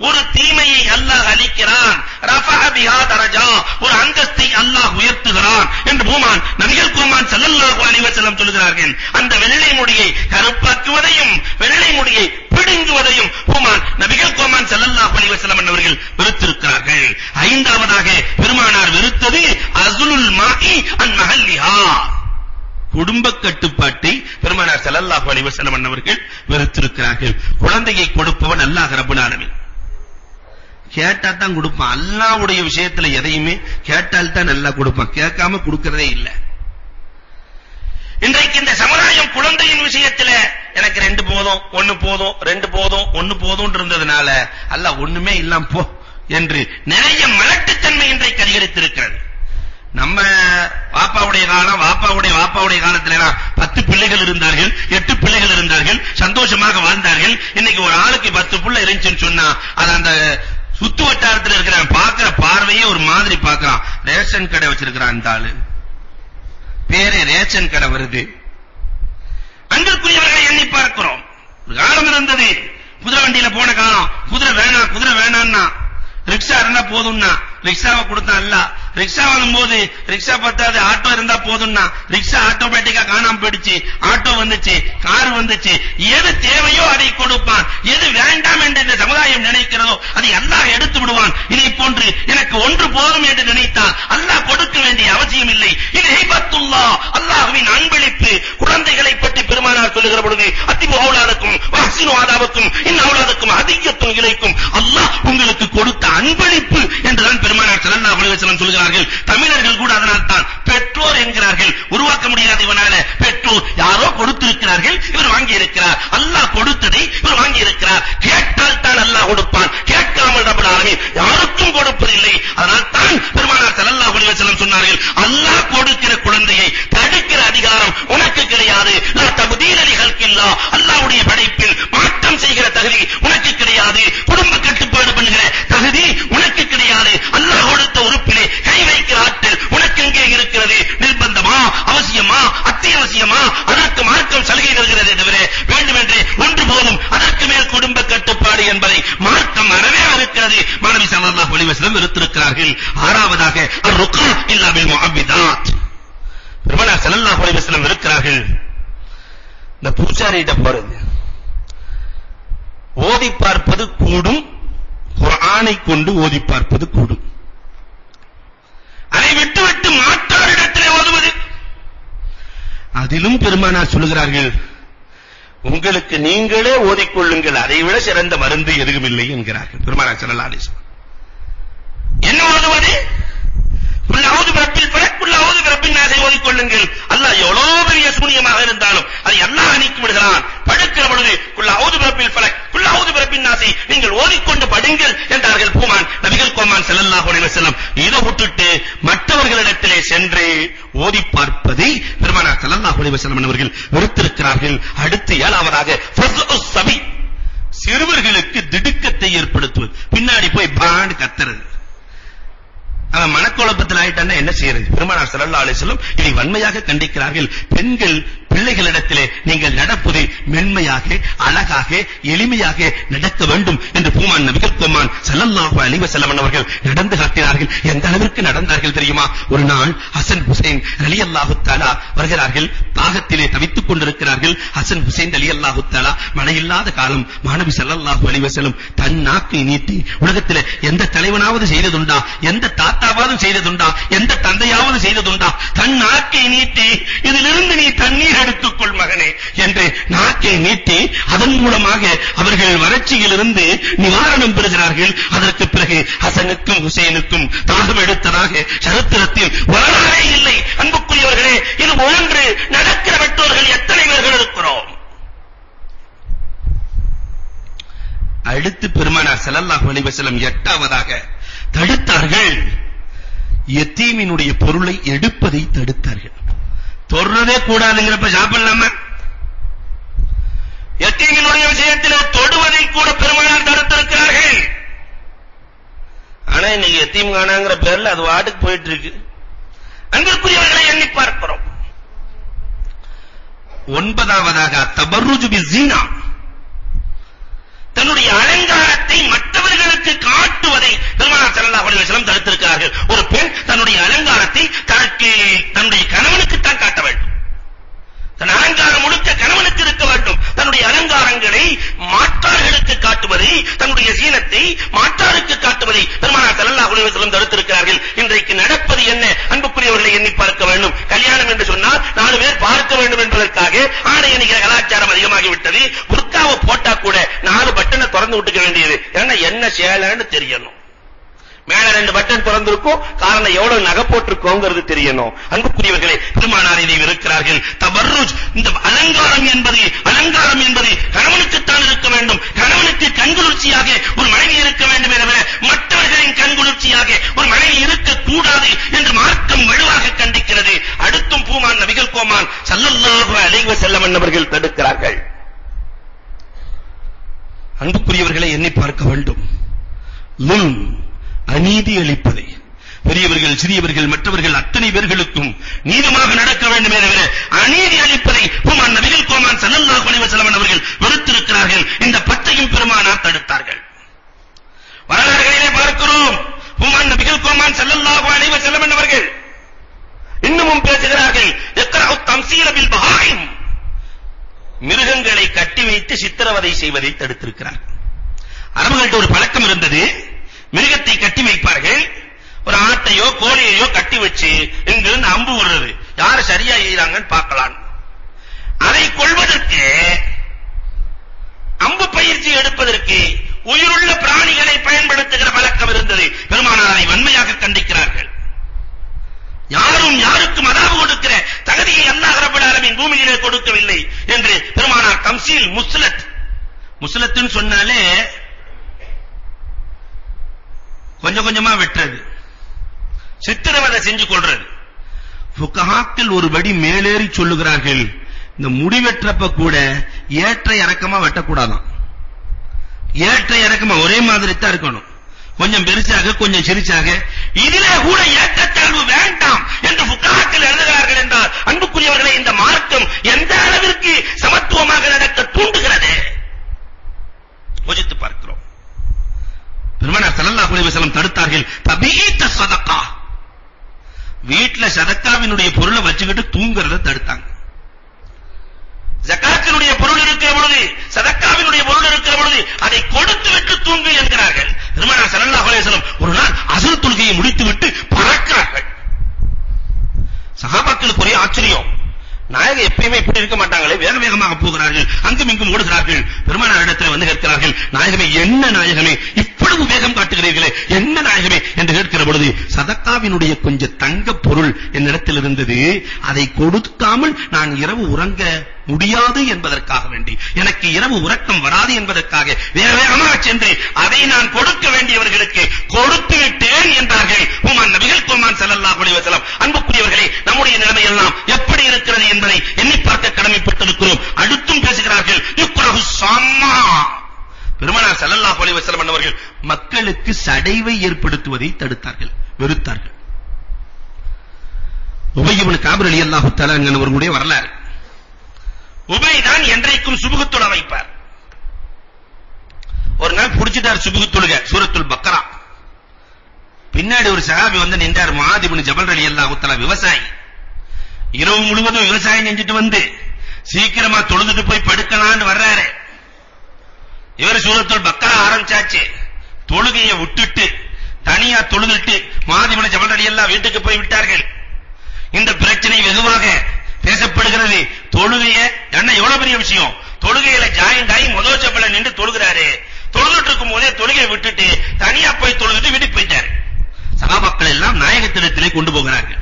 [SPEAKER 1] ஒரு தீமையை அல்லாஹ் அளிக்கிறான். ரஃபஅ பிஹா தரஜா, ஒரு அந்தஸ்தை அல்லாஹ் உயர்த்துகிறான் என்று பூமான் நபிகள் குர்ஆன் ஸல்லல்லாஹு அலைஹி வஸல்லம் சொல்கிறார்கள். அந்த வெள்ளை முடியை கருப்பாக்குவதையும் வெள்ளை முடியை பிடுங்குவதையும் பூமான் நபிகள் குர்ஆன் ஸல்லல்லாஹு அலைஹி வஸல்லம் அவர்கள் வெறுத்திருக்கிறார்கள். ஐந்தாவதாக பெருமானார் வெறுத்தது அஸ்லுல் மாஇ அன் மஹல்லிஹா, குடும்ப கட்டுப்பாட்டை பெருமானார் ஸல்லல்லாஹு அலைஹி வஸல்லம் அவர்கள் வெறுத்திருக்கிறார்கள். குழந்தையை கொடுப்பவன் அல்லாஹ் ரப்பல் ஆலமீன். கேட்டா தான் கொடுப்பான். அல்லாஹ்வுடைய விஷயத்துல எதையுமே கேட்டால் தான் நல்லா கொடுப்பான், கேட்காம கொடுக்கிறதே இல்ல. இன்றைக்கு இந்த சமுதாயம் குழந்தையின் விஷயத்துல எனக்கு 2 போதும் 1 போதும் 2 போதும் 1 போதும் இருந்ததனால அல்லாஹ் ஒண்ணுமே இல்லாம போ என்று நிறைய மலட்டுத்தன்மை இன்றைக்கு அதிகரித்திருக்கிறது. நம்ம வாப்பாவுடைய காலம், வாப்பாவுடைய காலத்துல 10 பிள்ளைகள் இருந்தார்கள், 8 பிள்ளைகள் இருந்தார்கள், சந்தோஷமாக வாழ்ந்தார்கள். இன்னைக்கு ஒரு ஆளுக்கு 10 பிள்ளை இருந்துச்சுன்னு சொன்னா அது அந்த சுத்து வட்டாரத்தில் இருக்கிற பாக்குற பார்வையே ஒரு மாதிரி பாக்குறான். ரேஷன் கடை வச்சிருக்கிறான் அந்த ஆளு, பேரே ரேஷன் கடை வருது. அன்பிற்குரியவர்களை எண்ணி பார்க்கிறோம். ஒரு காலம் இருந்தது, குதிரை வண்டியில போன காலம். குதிரை வேணான்னா ரிக்ஷா இருந்தா போதும்னா ரிக்ஷாவை கொடுத்தான் அல்ல. ரிக்ஷா வரும்போது ரிக்ஷா பத்தாது, ஆட்டோ இருந்தா போதும்னா ரிக்ஷா ஆட்டோமேட்டிக்கா காணாம போயிடுச்சு. ஆட்டோ வந்துச்சு, கார் வந்துச்சு. எது தேவையோ அதை கொடுப்பான், எது வேண்டாம் என்று இந்த சமுதாயம் நினைக்கிறதோ அதை அல்லாஹ் எடுத்து விடுவான். இதை போன்று எனக்கு 1 போதும் என்று நினைத்தால் அல்லாஹ் கொடுக்க வேண்டிய அவசியம் இல்லை. இது ஹிபத்துல்லாஹ், அல்லாஹ்வின் அன்பளிப்பு. குழந்தைகளை பற்றி பெருமானார் சொல்லுகிற பொழுது அத்திபு அவுலாதுக்கும் வஹ்சினு ஆதாபுக்கும் இன் அவுலாதுக்கும் ஹதிய்யத்துன் இலைக்கும், அல்லாஹ் உங்களுக்கு கொடுத்த அன்பளிப்பு என்றுதான் பெருமானார் ஸல்லல்லாஹு அலைஹி வஸல்லம் சொல்கிறார்கள். தமிழர்கள் கூட அதனால் தான் பெற்றோர் என்கிறார்கள். உருவாக்க முடியாத இவனால பெற்றோர் யாரோ கொடுத்திருக்கிறார்கள், இவர் வாங்கி இருக்கிறார். அல்லாஹ் கொடுத்ததை இவர் வாங்கி இருக்கிறார். கேட்டால் தான் அல்லாஹ் கொடுப்பான், கேட்காமல் ரப்பல் ஆலமீன் யாருக்கும் கொடுப்பதில்லை. அதனால் தான் பெருமானார் ஸல்லல்லாஹு அலைஹி வஸல்லம் சொன்னார்கள், அல்லாஹ் கொடுக்கிற குழந்தையை தடுக்கிற அதிகாரம் உனக்கு கிடையாது. லா தப்தீல லிஹல்கில்லாஹ், அல்லாஹ்வுடைய படைப்பில் மாற்றம் செய்கிற தகுதி உனக்கு கிடையாது. குடும்ப கட்டுப்பாடு பண்ணுகிற தகுதி உனக்கு கிடையாது. அல்லாஹ் கொடுத்த உறுப்பிலே கை வைக்கிற ஆற்றல் உனக்கு எங்கே இருக்கிறது? நிர்பந்தமா, அவசியமா, அத்தியாவசியமா? அதற்கு மார்க்கம் சலுகை தருகிறதே தவிர வேண்டுமென்றே 1 போதும் அதற்கு மேல் குடும்ப கட்டுப்பாடு என்பதை மார்க்கம் அறவே இருக்கிறது. மாணவி ஸல்லல்லாஹு அலைஹி வஸல்லம் வெறுத்திருக்கிறார்கள். ஆறாவதாக அர்-ருக்ஆ இல்லா பில் முஅவ்விதாத், பெருமானார் ஸல்லல்லாஹு அலைஹி வஸல்லம் வெறுக்கிறார்கள். இந்த பூசாரியிட்ட போறது, ஓதி பார்ப்பது கூடும், குர்ஆனை கொண்டு ஓதி பார்ப்பது கூடும். அதை விட்டுவிட்டு மாற்றாரிடத்திலே ஓதுவது, அதிலும் பெருமானார் சொல்கிறார்கள், உங்களுக்கு நீங்களே ஓதிக்கொள்ளுங்கள், அதைவிட சிறந்த மருந்து எதுவும் இல்லை என்கிறார்கள் பெருமானார் ஸல்லல்லாஹு அலைஹி வஸல்லம். என்ன ஓதுவது? குல் அஊது பிரப்பில் ஃபலக், குல் அஊது பிரப்பின் நாஸை ஓதிக்கொள்ளுங்கள். அல்லாஹ் எவ்வளவு பெரிய சூனியமாக இருந்தாலும் அதை அல்லாஹ் நீக்கி விடுகிறான். படுக்கிற பொழுது குல் அஊது பிரப்பில் ஃபலக், குல் அஊது பிரப்பின் நாஸை நீங்கள் ஓதிக்கொண்டு படுங்கள் என்றார்கள் பூமான் நபிகள் கோமான் ஸல்லல்லாஹு அலைஹி வஸல்லம். இதை விட்டுட்டு மற்றவர்களிடத்திலே சென்று ஓதி பார்ப்பதை பெருமானார் ஸல்லல்லாஹு அலைஹி வஸல்லம் அவர்கள் வெறுத்திருக்கிறார்கள். அடுத்து 7வதாக ஃபஸ்உஸ் சபி, சிறுவர்களுக்கு திடுக்கத்தை ஏற்படுத்துவது. பின்னாடி போய் பாண்ட் கத்துறது, அவன் மனக்குழப்பத்தில் ஆயிட்டான்னா என்ன செய்யறது? பெருமானார் ஸல்லல்லாஹு அலைஹி வஸல்லம் இதை வன்மையாக கண்டிக்கிறார்கள். பெண்கள் பிள்ளைகளிடத்திலே நீங்கள் நடப்பது மென்மையாக, அழகாக, எளிமையாக நடக்க வேண்டும் என்று பூமான் நபிகள் கோமான் ஸல்லல்லாஹு அலைஹி வஸல்லம் அவர்கள் நடந்து காட்டினார்கள். எந்த அளவிற்கு நடந்தார்கள் தெரியுமா? ஒரு நாள் ஹசன் ஹுசைன் ரலியல்லாஹு தஆலா வருகிறார்கள். தாகத்திலே தவித்துக் கொண்டிருக்கிறார்கள். ஹசன் ஹுசைன் ரலியல்லாஹு தஆலா, மழையில்லாத காலம், மாநபி ஸல்லல்லாஹு அலைஹி வஸல்லம் தன் நாக்கை நீட்டி, உலகத்திலே எந்த தலைவனாவது செய்ததுண்டா, எந்த தாத்தாவாவது செய்ததுண்டா, எந்த தந்தையாவது செய்ததுண்டா, தன் நாக்கை நீட்டி இதிலிருந்து நீ தண்ணீர் எடுத்துக்கொள் மகனே என்று நாக்கை நீட்டி அதன் மூலமாக அவர்கள் வறட்சியிலிருந்து நிவாரணம் பெறுகிறார்கள். அதற்கு பிறகு ஹசனுக்கும் ஹுசைனுக்கும் தாகம் எடுத்ததாக சரித்திரத்தில் வரலாறே இல்லை. அன்புக்குரியவர்களே, இது போன்று நடக்கிற பெற்றோர்கள் எத்தனை பேர்கள் இருக்கிறோம்? அடுத்து பெருமானார் ஸல்லல்லாஹு அலைஹி வஸல்லம் 8வதாக தடுத்தார்கள். யத்தீமினுடைய பொருளை எடுப்பதை தடுத்தார்கள். தொடுறதே கூடாதுங்கிறப்ப சாப்பிடலாமா? யத்தீமினுடைய விஷயத்தில் தொடுவதை கூட பெருமானார் தடுத்திருக்கிறார்கள். ஆனா இன்னைக்கு யத்தீம் காணாங்கிற பேர்ல அது வாட்டுக்கு போயிட்டு இருக்கு. அன்பிற்குரியவர்களை எண்ணி பார்க்கிறோம். 9வதாக தபர்ருஜு பிஸீனா, தன்னுடைய அலங்காரத்தை மற்றவர்களுக்கு காட்டுவதை பெருமானார் ஸல்லல்லாஹு அலைஹி வஸல்லம் தடுத்திருக்கிறார்கள். ஒரு பெண் தன்னுடைய அலங்காரத்தை தன்னுடைய கணவனுக்கு தான் காட்ட வேண்டும். தன் அலங்காரம் முழுக்க கணவனுக்கு இருக்க வேண்டும். தன்னுடைய அலங்காரங்களை மாற்றார்களுக்கு காட்டுவதை, தன்னுடைய சீனத்தை மாற்றாருக்கு காட்டுவதை பெருமானார் ஸல்லல்லாஹு அலைஹி வஸல்லம் தடுத்திருக்கிறார்கள். இன்றைக்கு நடப்பது என்ன? அன்புக்குரியவர்களை எண்ணி பார்க்க வேண்டும். கல்யாணம் என்று சொன்னால் 4 பேர் பார்க்க வேண்டும் என்பதற்காக ஆடை அணிகிற கலாச்சாரம் அதிகமாகிவிட்டது. புர்காவை போட்டா கூட 4 பட்டனை திறந்து விட்டுக்க வேண்டியது. ஏன்னா என்ன சேலைன்னு தெரியணும். மேல 2 பட்டன் திறந்திருக்கும், காரணம் எவ்வளவு நகை போட்டிருக்கோங்கிறது தெரியணும். அன்புக்குரியவர்களே, பெருமானார் இதை இருக்கிறார்கள். தபர்ருஜ், இந்த அலங்காரம் என்பது கணவனுக்குத்தான் இருக்க வேண்டும். கணவனுக்கு கண்குளிர்ச்சியாக ஒரு மனைவி இருக்க வேண்டும் என மற்றவர்களின் கண்குளிர்ச்சியாக ஒரு மனைவி இருக்கக்கூடாது என்று மார்க்கம் வலுவாக கண்டிக்கிறது. அடுத்தும் பூமான் நபிகள் கோமான் ஸல்லல்லாஹு அலைஹி வஸல்லம் அவர்கள் தடுக்கிறார்கள். அன்புக்குரியவர்களை எண்ணி பார்க்க வேண்டும். அநீதி அளிப்பதை, பெரியவர்கள் சிறியவர்கள் மற்றவர்கள் அத்தனை பேர்களுக்கும் நீதமாக நடக்க வேண்டும் என அநீதி அளிப்பதை பூமான் நபிகள் கோமான் ஸல்லல்லாஹு அலைஹி வஸல்லம் அவர்கள் வெறுத்திருக்கிறார்கள். இந்த பத்தையும் பெருமானார் தடுத்தார்கள். வரலாறுகளிலே பார்க்கிறோம், பூமான் நபிகள் கோமான் ஸல்லல்லாஹு அலைஹி வஸல்லம் அவர்கள் இன்னமும் பேசுகிறார்கள். இக்ரஹு தம்சீல பில் பஹாயிம், மிருகங்களை கட்டி வைத்து சித்திரவதை செய்வதை தடுத்திருக்கிறார்கள். அரபுகள்ட்ட ஒரு பழக்கம் இருந்தது. மிருகத்தை கட்டி வைப்பார்கள். ஒரு ஆட்டையோ கோழியையோ கட்டி வச்சு இங்கிருந்து அம்பு விடுறது, யார் சரியா எய்றாங்கன்னு பார்க்கலாம். அதை கொள்வதற்கு, அம்பு பயிற்சி எடுப்பதற்கு உயிருள்ள பிராணிகளை பயன்படுத்துகிற பழக்கம் இருந்தது. பெருமானார் அதை வன்மையாக கண்டிக்கிறார்கள். யாரும் யாருக்கும் அதாவு கொடுக்கிற தகுதியை அல்லாஹ் ரப்பல் ஆலமீன் பூமியிலே கொடுக்கவில்லை என்று பெருமானார் தம்சீல் முஸ்லத்னு சொன்னாலே கொஞ்சம் கொஞ்சமா வெட்டுறது, சித்திரவதை செஞ்சு கொள்றது. ஃபுகஹாக்கள் ஒருபடி மேலேறி சொல்லுகிறார்கள், இந்த முடி வெற்றப்ப கூட ஏற்ற இறக்கமா வெட்டக்கூடாதான். ஏற்ற இறக்கமா ஒரே மாதிரி தான் இருக்கணும். கொஞ்சம் பெருசாக கொஞ்சம் சிறிச்சாக, இதிலே கூட ஏற்றத்தாழ்வு வேண்டாம் என்று ஃபுகஹாக்கள் எழுதுகிறார்கள் என்றால் அன்புக்குரியவர்களை இந்த மார்க்கம் எந்த அளவிற்கு சமத்துவமாக நடக்க தூண்டுகிறது யோசித்து பார்க்கிறோம். பெருமானார் ஸல்லல்லாஹு அலைஹி வஸல்லம் தடுத்தார்கள். தபீத ஸதகா, வீட்ல சதக்காவினுடைய பொருளை வச்சுக்கிட்டு தூங்குறத தடுத்தாங்க. ஜகாத்தினுடைய பொருள் இருக்கிற பொழுது சதக்காவினுடைய பொருள் இருக்கிற பொழுது அதை கொடுத்து விட்டு தூங்கு என்கிறார்கள். பெருமானார் ஸல்லல்லாஹு அலைஹி வஸல்லம் ஒரு நாள் அஸ்ர் தொழுகையை முடித்துவிட்டு பறக்கிறார்கள். சஹாபாக்களுக்கு ஒரே ஆச்சரியம். நாயகம் எப்பயுமே இப்படி இருக்க மாட்டாங்களே, வேக வேகமாக போகிறார்கள், அங்கும் இங்கும் ஓடுகிறார்கள். பெருமானார் இடத்தில் வந்து கேட்கிறார்கள், நாயகமே என்ன நாயகமே இவ்வளவு வேகம் காட்டுகிறீர்களே, என்ன நாயகமே என்று கேட்கிற பொழுது, சதக்காவினுடைய கொஞ்சம் தங்க பொருள் என்னிடத்தில் இருந்தது, அதை கொடுக்காமல் நான் இரவு உறங்க முடியாது என்பதற்காக வேண்டி, எனக்கு இரவு உறக்கம் வராது என்பதற்காக வேக வேகமாக சென்று அதை நான் கொடுக்க வேண்டியவர்களுக்கு கொடுத்து விட்டேன் என்றார்கள் உமர் நபிகள் கோமான் ஸல்லல்லாஹு அலைஹி வஸல்லம். அன்புக்குரியவர்களே, நம்முடைய நிலைமை எல்லாம் எப்படி இருக்கிறது என்பதை எண்ணி பார்க்க கடமைப்பட்டிருக்கிறோம். அடுத்தும் பேசுகிறார்கள், யுக்ரஹு ஸம்மா. பெருமானார் ஸல்லல்லாஹு அலைஹி வஸல்லம் அவர்கள் மக்களுக்கு சடைவை ஏற்படுத்துவதை தடுத்தார்கள், வெறுத்தார்கள். உபய் இப்னு கஅப் ரலியல்லாஹு தஆலா அவர்களுடைய வரலாறு. உபய் தான் என்றைக்கும் சுபுஹ் தொழ வைப்பார். ஒரு நாள் புடிச்சிட்டார் சுபுஹ் தொழுக, சூரத்துல் பக்ரா. பின்னாடி ஒரு சஹாபி வந்து நின்றார், முஆத் இப்னு ஜபல் ரலியல்லாஹு தஆலா, விவசாயி. இரவு முழுவதும் விவசாயம் செஞ்சுட்டு வந்து சீக்கிரமா தொழுதுட்டு போய் படுக்கலாம்னு வர்றாரு. இவர் சூரத்துல் பக்ரா ஆரம்பிச்சாச்சு. தொழுகையை விட்டுட்டு தனியா தொழுதுட்டு முஆத் இப்னு ஜபல் ரலியல்லாஹு வீட்டுக்கு போய் விட்டார்கள். இந்த பிரச்சனை வெகுவாக பேசப்படுகிறது. தொழுகைய என்ன எவ்வளவு பெரிய விஷயம், தொழுகையில ஜாயிண்ட் ஆகி முதல் ஜபல நின்று தொழுகிறாரு. தொழுதுட்டு இருக்கும் போதே தொழுகையை விட்டுட்டு தனியா போய் தொழுதுட்டு வீட்டுக்கு போயிட்டாரு. சஹாபாக்கள் எல்லாம் நாயகத்திடத்திலே கொண்டு போகிறார்கள்.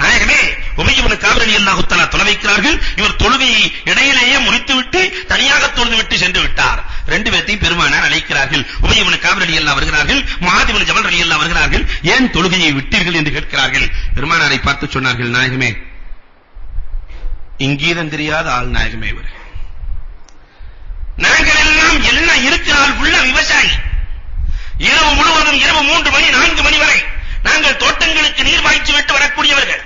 [SPEAKER 1] நாயகமே, உபய் இப்னு கஅப் ரலியல்லாஹு தஆலா தொழ வைக்கிறார்கள். இவர் தொழுகையை இடையிலேயே முடித்துவிட்டு தனியாக தொழுது விட்டு சென்று விட்டார். ரெண்டு பேரையும் பெருமானார் அழைக்கிறார்கள். உபய் இப்னு கஅப் ரலியல்லாஹு வருகிறார்கள், முஆத் இப்னு ஜபல் ரலியல்லாஹு வருகிறார்கள். ஏன் தொழுகையை விட்டீர்கள் என்று கேட்கிறார்கள். பெருமானாரை பார்த்து சொன்னார்கள், நாயகமே, இங்கீதம் தெரியாத ஆள் நாயகமே இவர். நாங்கள் எல்லாம் இருக்கிற ஆள் உள்ள விவசாயி. இரவு முழுவதும் இரவு 3 மணி 4 மணி வரை நாங்கள் தோட்டங்களுக்கு நீர் பாய்ச்சி விட்டு வரக்கூடியவர்கள்.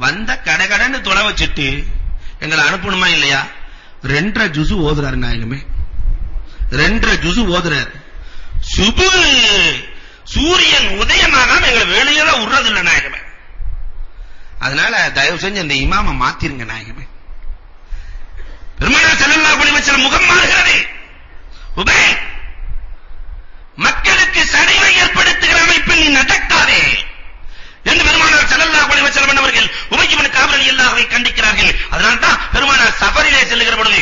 [SPEAKER 1] வந்த கடகடன்னு தொலை வச்சிட்டு எங்களை அனுப்பணுமா இல்லையா? 2.5 ஜுசு ஓதுறாரு நாயகமே, 2.5 ஜுசு ஓதுறாரு. சூரியன் உதயமாகாம எங்களை வெளியே தான் உர்றது இல்லை நாயகமே. அதனால தயவு செஞ்சு அந்த இமாம மாத்திருங்க நாயகமே. பெருமானார் ஸல்லல்லாஹு அலைஹி வஸல்லம் முகம் மாறுகிறது. உபய், மக்களுக்கு சடைவை ஏற்படுத்துகிற அமைப்பில் நீ நடக்காதே என்று பெருமானார் ஸல்லல்லாஹு அலைஹி வஸல்லம் அவர்கள் உபய் இப்னு கஅப் ரலியல்லாஹு கண்டிக்கிறார்கள். அதனால தான் பெருமானார் சஃபரிலே செல்லுகிற பொழுது,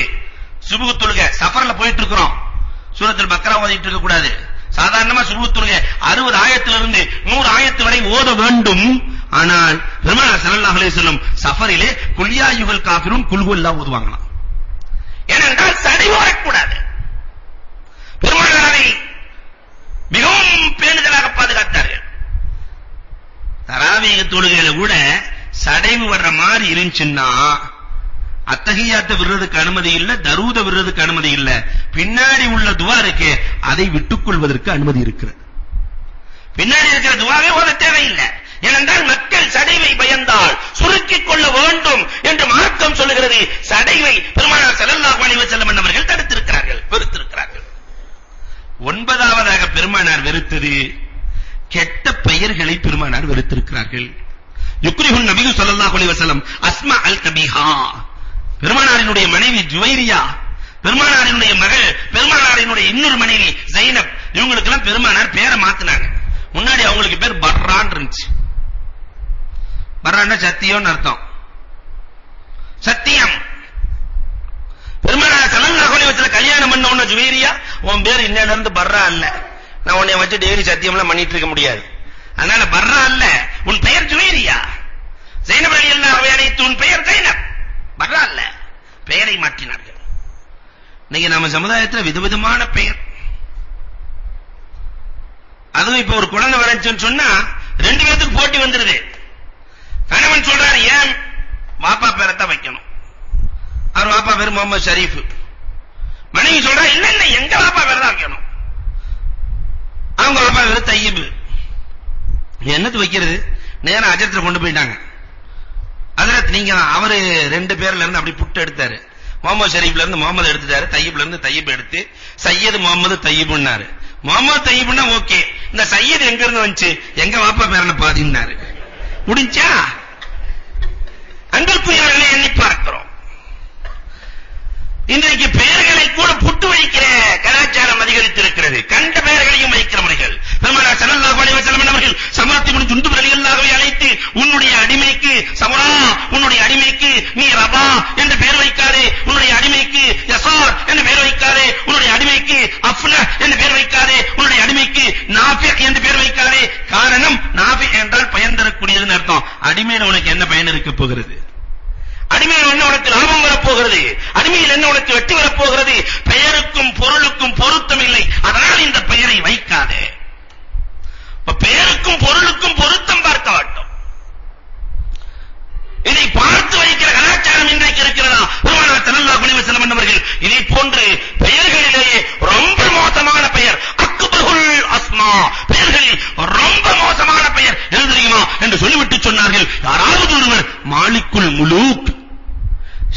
[SPEAKER 1] சுபுஹ் தொழுகை சஃபர்ல போயிட்டு இருக்கிறோம், சூரத்துல் பக்ரா ஓதிட்டு இருக்க கூடாது. சாதாரணமா சுபுஹ் தொழுகை 60 ஆயத்திலிருந்து 100 ஆயத்து வரை ஓத வேண்டும். ஆனால் பெருமானார் ஸல்லல்லாஹு அலைஹி வஸல்லம் சஃபரிலே குல் யா அய்யுஹல் காஃபிரூன் குல் ஹுவல்லாஹ் ஓதுவாங்களாம். ஏனென்றால் சடை ஓடக்கூடாது. பெருமானார் அதை மிகவும் பேணுதலாக பாதுகாத்தார்கள். தராவீஹ் தொழுகையில கூட சடைவு வர்ற மாதிரி இருந்துச்சுன்னா அத்தஹியாத்த விடுறதுக்கு அனுமதி இல்ல, தரூத விடுறதுக்கு அனுமதி இல்ல. பின்னாடி உள்ள துவா இருக்கு, அதை விட்டுக் கொள்வதற்கு அனுமதி இருக்கிறது. பின்னாடி இருக்கிற துவாவே ஓத தேவையில்லை. ஏனென்றால் மக்கள் சடைவை பயந்தால் சுருக்கிக் கொள்ள வேண்டும் என்று மார்க்கம் சொல்லுகிறது. சடைவை பெருமானார் ஸல்லல்லாஹு அலைஹி வஸல்லம் அவர்கள் தடுத்திருக்கிறார்கள், வெறுத்திருக்கிறார்கள். 9வதாக பெருமானார் வெறுத்தது, கெட்ட பெயர்களை பெருமானார் வெறுத்திருக்கிறார்கள். யுக்ரிஹுன் நபி ஸல்லல்லாஹு அலைஹி வஸல்லம் அஸ்மா அல் கபீஹா, பெருமானாரினுடைய மனைவி ஜுவைரியா, பெருமானாரினுடைய மகள், பெருமானாரினுடைய இன்னொரு மனைவி ஜைனப், இவங்களுக்கு எல்லாம் பெருமானார் பேரை மாத்தினாங்க. முன்னாடி அவங்களுக்கு பேர் பர்ரான் இருந்துச்சு. பர்ரான்னா சத்தியம்னு அர்த்தம், சத்தியம். பெருமானார் ஸல்லல்லாஹு அலைஹி வஸல்லம் கல்யாணம் பண்ண உடனே ஜுவைரியா, உன் பேர் இன்னையில இருந்து பர்ரா இல்ல, நான் உன்னை வச்சு டெய்லி சத்தியம்லாம் பண்ணிட்டு இருக்க முடியாது, அதனால பர்ரா இல்ல, உன் பெயர் ஜுவைரியா. ஜைனப் ரலியல்லாஹு அன்ஹா உன் பெயர் ஜைனப், பர்ரா இல்ல. பெயரை மாற்றினார்கள். இன்னைக்கு நம்ம சமுதாயத்துல விதவிதமான பெயர். அதுவும் இப்ப ஒரு குழந்தை வரச்சுன்னு சொன்னா 2 பேருக்கு போட்டி வந்துருது. கணவன் சொல்றாரு, ஏன் வாப்பா பேரை தான் வைக்கணும், அவர் வாப்பா பேர் முகமது ஷரீஃப். மனைவி சொல்றா, இல்ல இல்ல எங்க வாப்பா பேரை தான் வைக்கணும், அவங்க வாப்பா பேர் தையீப். என்னத்து வைக்கிறது? நேரம் அஜரத்துல கொண்டு போயிட்டாங்க. ஹஜ்ரத் நீங்க அவரு 2 பேர்ல இருந்து அப்படி புட்டு எடுத்தாரு. முகமது ஷரீஃப்ல இருந்து முகமது எடுத்துட்டாரு, தையீப்ல இருந்து தையீப் எடுத்து சையது முகமது தையீப்னாரு. முகமது தையீப்னா ஓகே, இந்த சையது எங்க இருந்து வந்துச்சு? எங்க வாப்பா பேர்ல பாதினாரு. முடிஞ்சா? அன்பிற்குரியவர்களே, எண்ணி பார்க்கிறோம். இன்றைக்கு பெயர்களை கூட புட்டு வைக்கிற கலாச்சாரம் அதிகரித்திருக்கிறது. கண்ட பெயர்களையும் வைக்கிறவர்கள். பெருமானார் ஸல்லல்லாஹு அலைஹி வஸல்லம் அவர்கள் சமரத் இப்னு ஜுந்துப் ரலியல்லாஹு அழைத்து, உன்னுடைய அடிமைக்கு சமரா, உன்னுடைய அடிமைக்கு நீ ரபா என்று பெயர் வைக்காதே, உன்னுடைய அடிமைக்கு யஸார் என்று பெயர் வைக்காதே, உன்னுடைய அடிமைக்கு அஃப்லஹ் என்று பெயர் வைக்காதே, உன்னுடைய அடிமைக்கு நாஃபி என்று பெயர் வைக்காதே. காரணம், நாஃபி என்றால் பயன் தரக்கூடியதுன்னு அர்த்தம். அடிமையில உனக்கு என்ன பயன் இருக்க போகிறது? அடிமையில் என்ன உனக்கு லாபம் வரப்போகிறது? அடிமையில் என்ன உனக்கு வெற்றி வரப்போகிறது? பெயருக்கும் பொருளுக்கும் பொருத்தம் இல்லை, அதனால் இந்த பெயரை வைக்காதே. பெயருக்கும் பொருளுக்கும் பொருத்தம் பார்க்க மாட்டோம். இதை பார்த்து வைக்கிற கலாச்சாரம் இன்றைக்கு இருக்கிறதா? பெருமானார் ஸல்லல்லாஹு அலைஹி வஸல்லம் அவர்கள் இதை போன்று பெயர்களிலேயே ரொம்ப மோசமான பெயர், அக்பருல் அஸ்மா, பெயர்களில் ரொம்ப மோசமான பெயர் எது தெரியுமா என்று சொல்லிவிட்டு சொன்னார்கள், யாராவது ஒருவர் மாலிக்குல் முலூக்,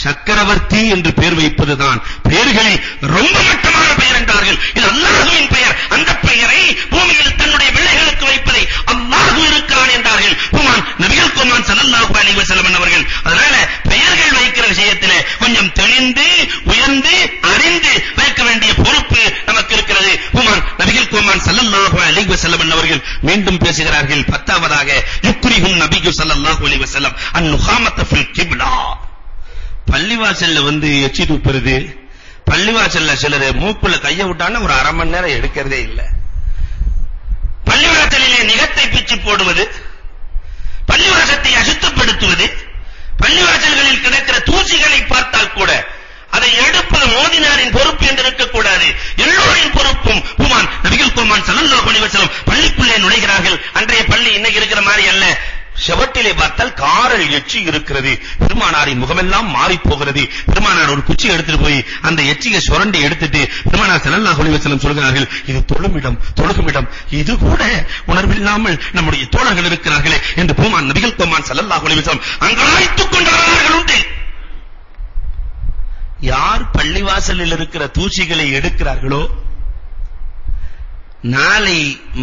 [SPEAKER 1] சக்கரவர்த்தி என்று பெயர் வைப்பதுதான் பெயர்களில் ரொம்ப மட்டமான பெயர் என்றார்கள். இது அல்லாஹ்வின் பெயர். அந்த பெயரை பூமியில் தன்னுடைய பிள்ளைகளுக்கு வைப்பதை அல்லாஹ் இருக்கிறான் என்றார்கள் நபிகள் கோமான் ஸல்லல்லாஹு அலைஹி வஸல்லம் அவர்கள். அதனால பெயர்கள் வைக்கிற விஷயத்திலே கொஞ்சம் தெளிந்து உயர்ந்து அறிந்து வைக்க வேண்டிய பொறுப்பு நமக்கு இருக்கிறது. நபிகள் கோமான் ஸல்லல்லாஹு அலைஹி வஸல்லம் அவர்கள் மீண்டும் பேசுகிறார்கள். 10வதாக யுக்ரிஹுன் நபியு ஸல்லல்லாஹு அலைஹி வஸல்லம் அன்-நுகாமத ஃபில் கிப்லா. பள்ளிவாசல்ல எச்சி துப்புறது, பள்ளிவாசல்ல சிலர் மூக்குல கைய விட்டான்னு ஒரு அரை மணி நேரம் எடுக்கிறதே இல்ல. பள்ளிவாசலிலே நிகத்தை பிச்சு போடுவது, பள்ளிவாசத்தை அசுத்தப்படுத்துவது, பள்ளிவாசல்களில் கிடக்கிற தூசிகளை பார்த்தால் கூட அதை எடுப்பது மோதினாரின் பொறுப்பு என்று இருக்கக்கூடாது, எல்லோரின் பொறுப்பும். நபிகள் கோமான் ஸல்லல்லாஹு அலைஹி வஸல்லம் பள்ளிக்குள்ளே நுழைகிறார்கள். அன்றைய பள்ளி இன்னைக்கு இருக்கிற மாதிரி அல்ல. செவட்டிலே பார்த்தால் காரல் எச்சி இருக்கிறது. பெருமானாரின் முகமெல்லாம் மாறி போகிறது. பெருமானார் ஒரு குச்சி எடுத்துட்டு போய் அந்த எச்சியை சுரண்டி எடுத்துட்டு பெருமானார் ஸல்லல்லாஹு அலைஹி வஸல்லம் சொல்கிறார்கள், இது தொழுமிடம், இது கூட உணர்வில்லாமல் நம்முடைய தோழர்கள் இருக்கிறார்களே என்று நபிகள் கோமான் ஸல்லல்லாஹு அலைஹி வஸல்லம் அங்கலாய்த்துக் கொண்டார்கள் உண்டு. யார் பள்ளிவாசலில் இருக்கிற தூசிகளை எடுக்கிறார்களோ, நாளை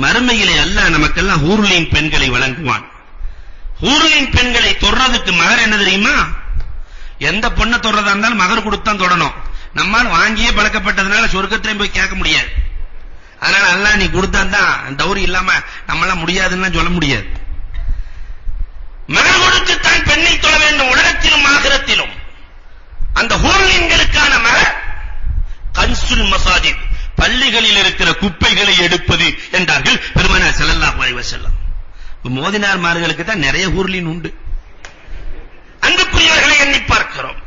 [SPEAKER 1] மறுமையிலே அல்லாஹ் நமக்கெல்லாம் ஹூருலின் பெண்களை வழங்குவான். ஊரின் பெண்களை தொடுறதுக்கு மகர் என்ன தெரியுமா? எந்த பொண்ணை தொடுறதா இருந்தாலும் மகர் கொடுத்தான் தொடணும். நம்மால் வாங்கியே பழக்கப்பட்டதுனால சொர்க்கத்திலே போய் கேட்க முடியாது. அதனால அல்லாஹ் நீ கொடுத்தான் டவுரி இல்லாம நம்மளால முடியாதுன்னு சொல்ல முடியாது. மகர் கொடுத்துத்தான் பெண்ணை தொட வேண்டும், உலகத்திலும் ஆகிரத்திலும். அந்த ஹூர்லின்களுக்கான மகர் கன்சுல் மசாஜித், பள்ளிகளில் இருக்கிற குப்பைகளை எடுப்பது என்றார்கள் பெருமானார் ஸல்லல்லாஹு அலைஹி வஸல்லம். மோதினார்மார்களுக்கு தான் நிறைய ஊர்லின் உண்டு. அன்புக்குரியவர்களை எண்ணி பார்க்கிறோம்.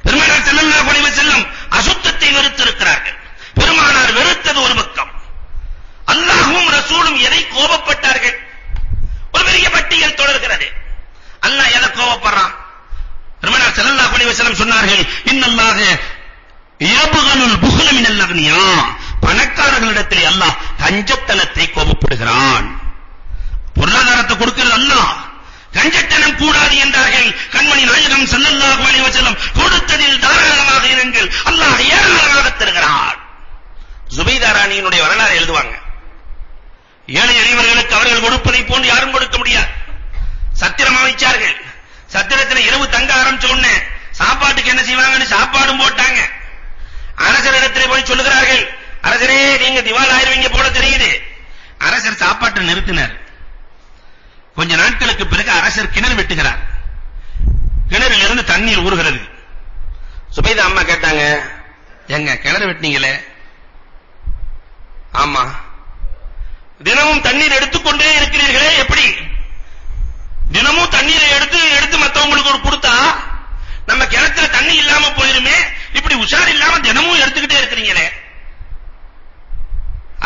[SPEAKER 1] பெருமானார் ஸல்லல்லாஹு அலைஹி வஸல்லம் அசுத்தத்தை வெறுத்திருக்கிறார்கள். பெருமானார் வெறுத்தது ஒரு பக்கம், அல்லாஹ்வும் ரசூலும் எதை கோபப்பட்டார்கள்? ஒரு பெரிய பட்டியல் தொடர்கிறது. அல்லாஹ் எதை கோபப்படுறான்? பெருமானார் ஸல்லல்லாஹு அலைஹி வஸல்லம் சொன்னார்கள், இன்னல்லாஹ யப்கலுல் புஹ்ல மினல் அக்னியா, பணக்காரர்களிடத்தில் அல்லாஹ் கஞ்சத்தனத்தை கோபப்படுகிறான். பொருளாதாரத்தை கொடுக்கிறது அல்லாஹ், கஞ்சத்தனம் கூடாது என்றார்கள் கண்மணி நாயகம் ஸல்லல்லாஹு அலைஹி வஸல்லம். கொடுத்ததில் தாராளமாக இருங்கள், அல்லாஹ் ஏராளமாக தருகிறார். ஜுபைதா ராணியினுடைய வரலாறு எழுதுவாங்க. ஏழை எளியவர்களுக்கு அவர்கள் கொடுப்பதை போன்று யாரும் கொடுக்க முடியாது. சத்திரம் அமைச்சார்கள். சத்திரத்தில் இரவு தங்க ஆரம்பிச்ச உடனே சாப்பாட்டுக்கு என்ன செய்வாங்கன்னு சாப்பாடும் போட்டாங்க. அரசரிடத்திலே போய் சொல்லுகிறார்கள், அரசரே நீங்க திவால் ஆயிருவீங்க போல தெரியுது. அரசர் சாப்பாட்டை நிறுத்தினார். கொஞ்ச நாட்களுக்கு பிறகு அரசர் கிணறு வெட்டுகிறார். கிணறில் இருந்து தண்ணீர் ஊறுகிறது. சுபைதா அம்மா கேட்டாங்க, எங்க கிணறு வெட்டினீங்களே? ஆமா. தினமும் தண்ணீர் எடுத்துக்கொண்டே இருக்கிறீர்களே, எப்படி? தினமும் தண்ணீரை எடுத்து மத்தவங்களுக்கு கொடுத்தா நம்ம கிணத்துல தண்ணி இல்லாம போயிருமே, இப்படி உஷார் இல்லாம தினமும் எடுத்துக்கிட்டே இருக்கிறீங்களே.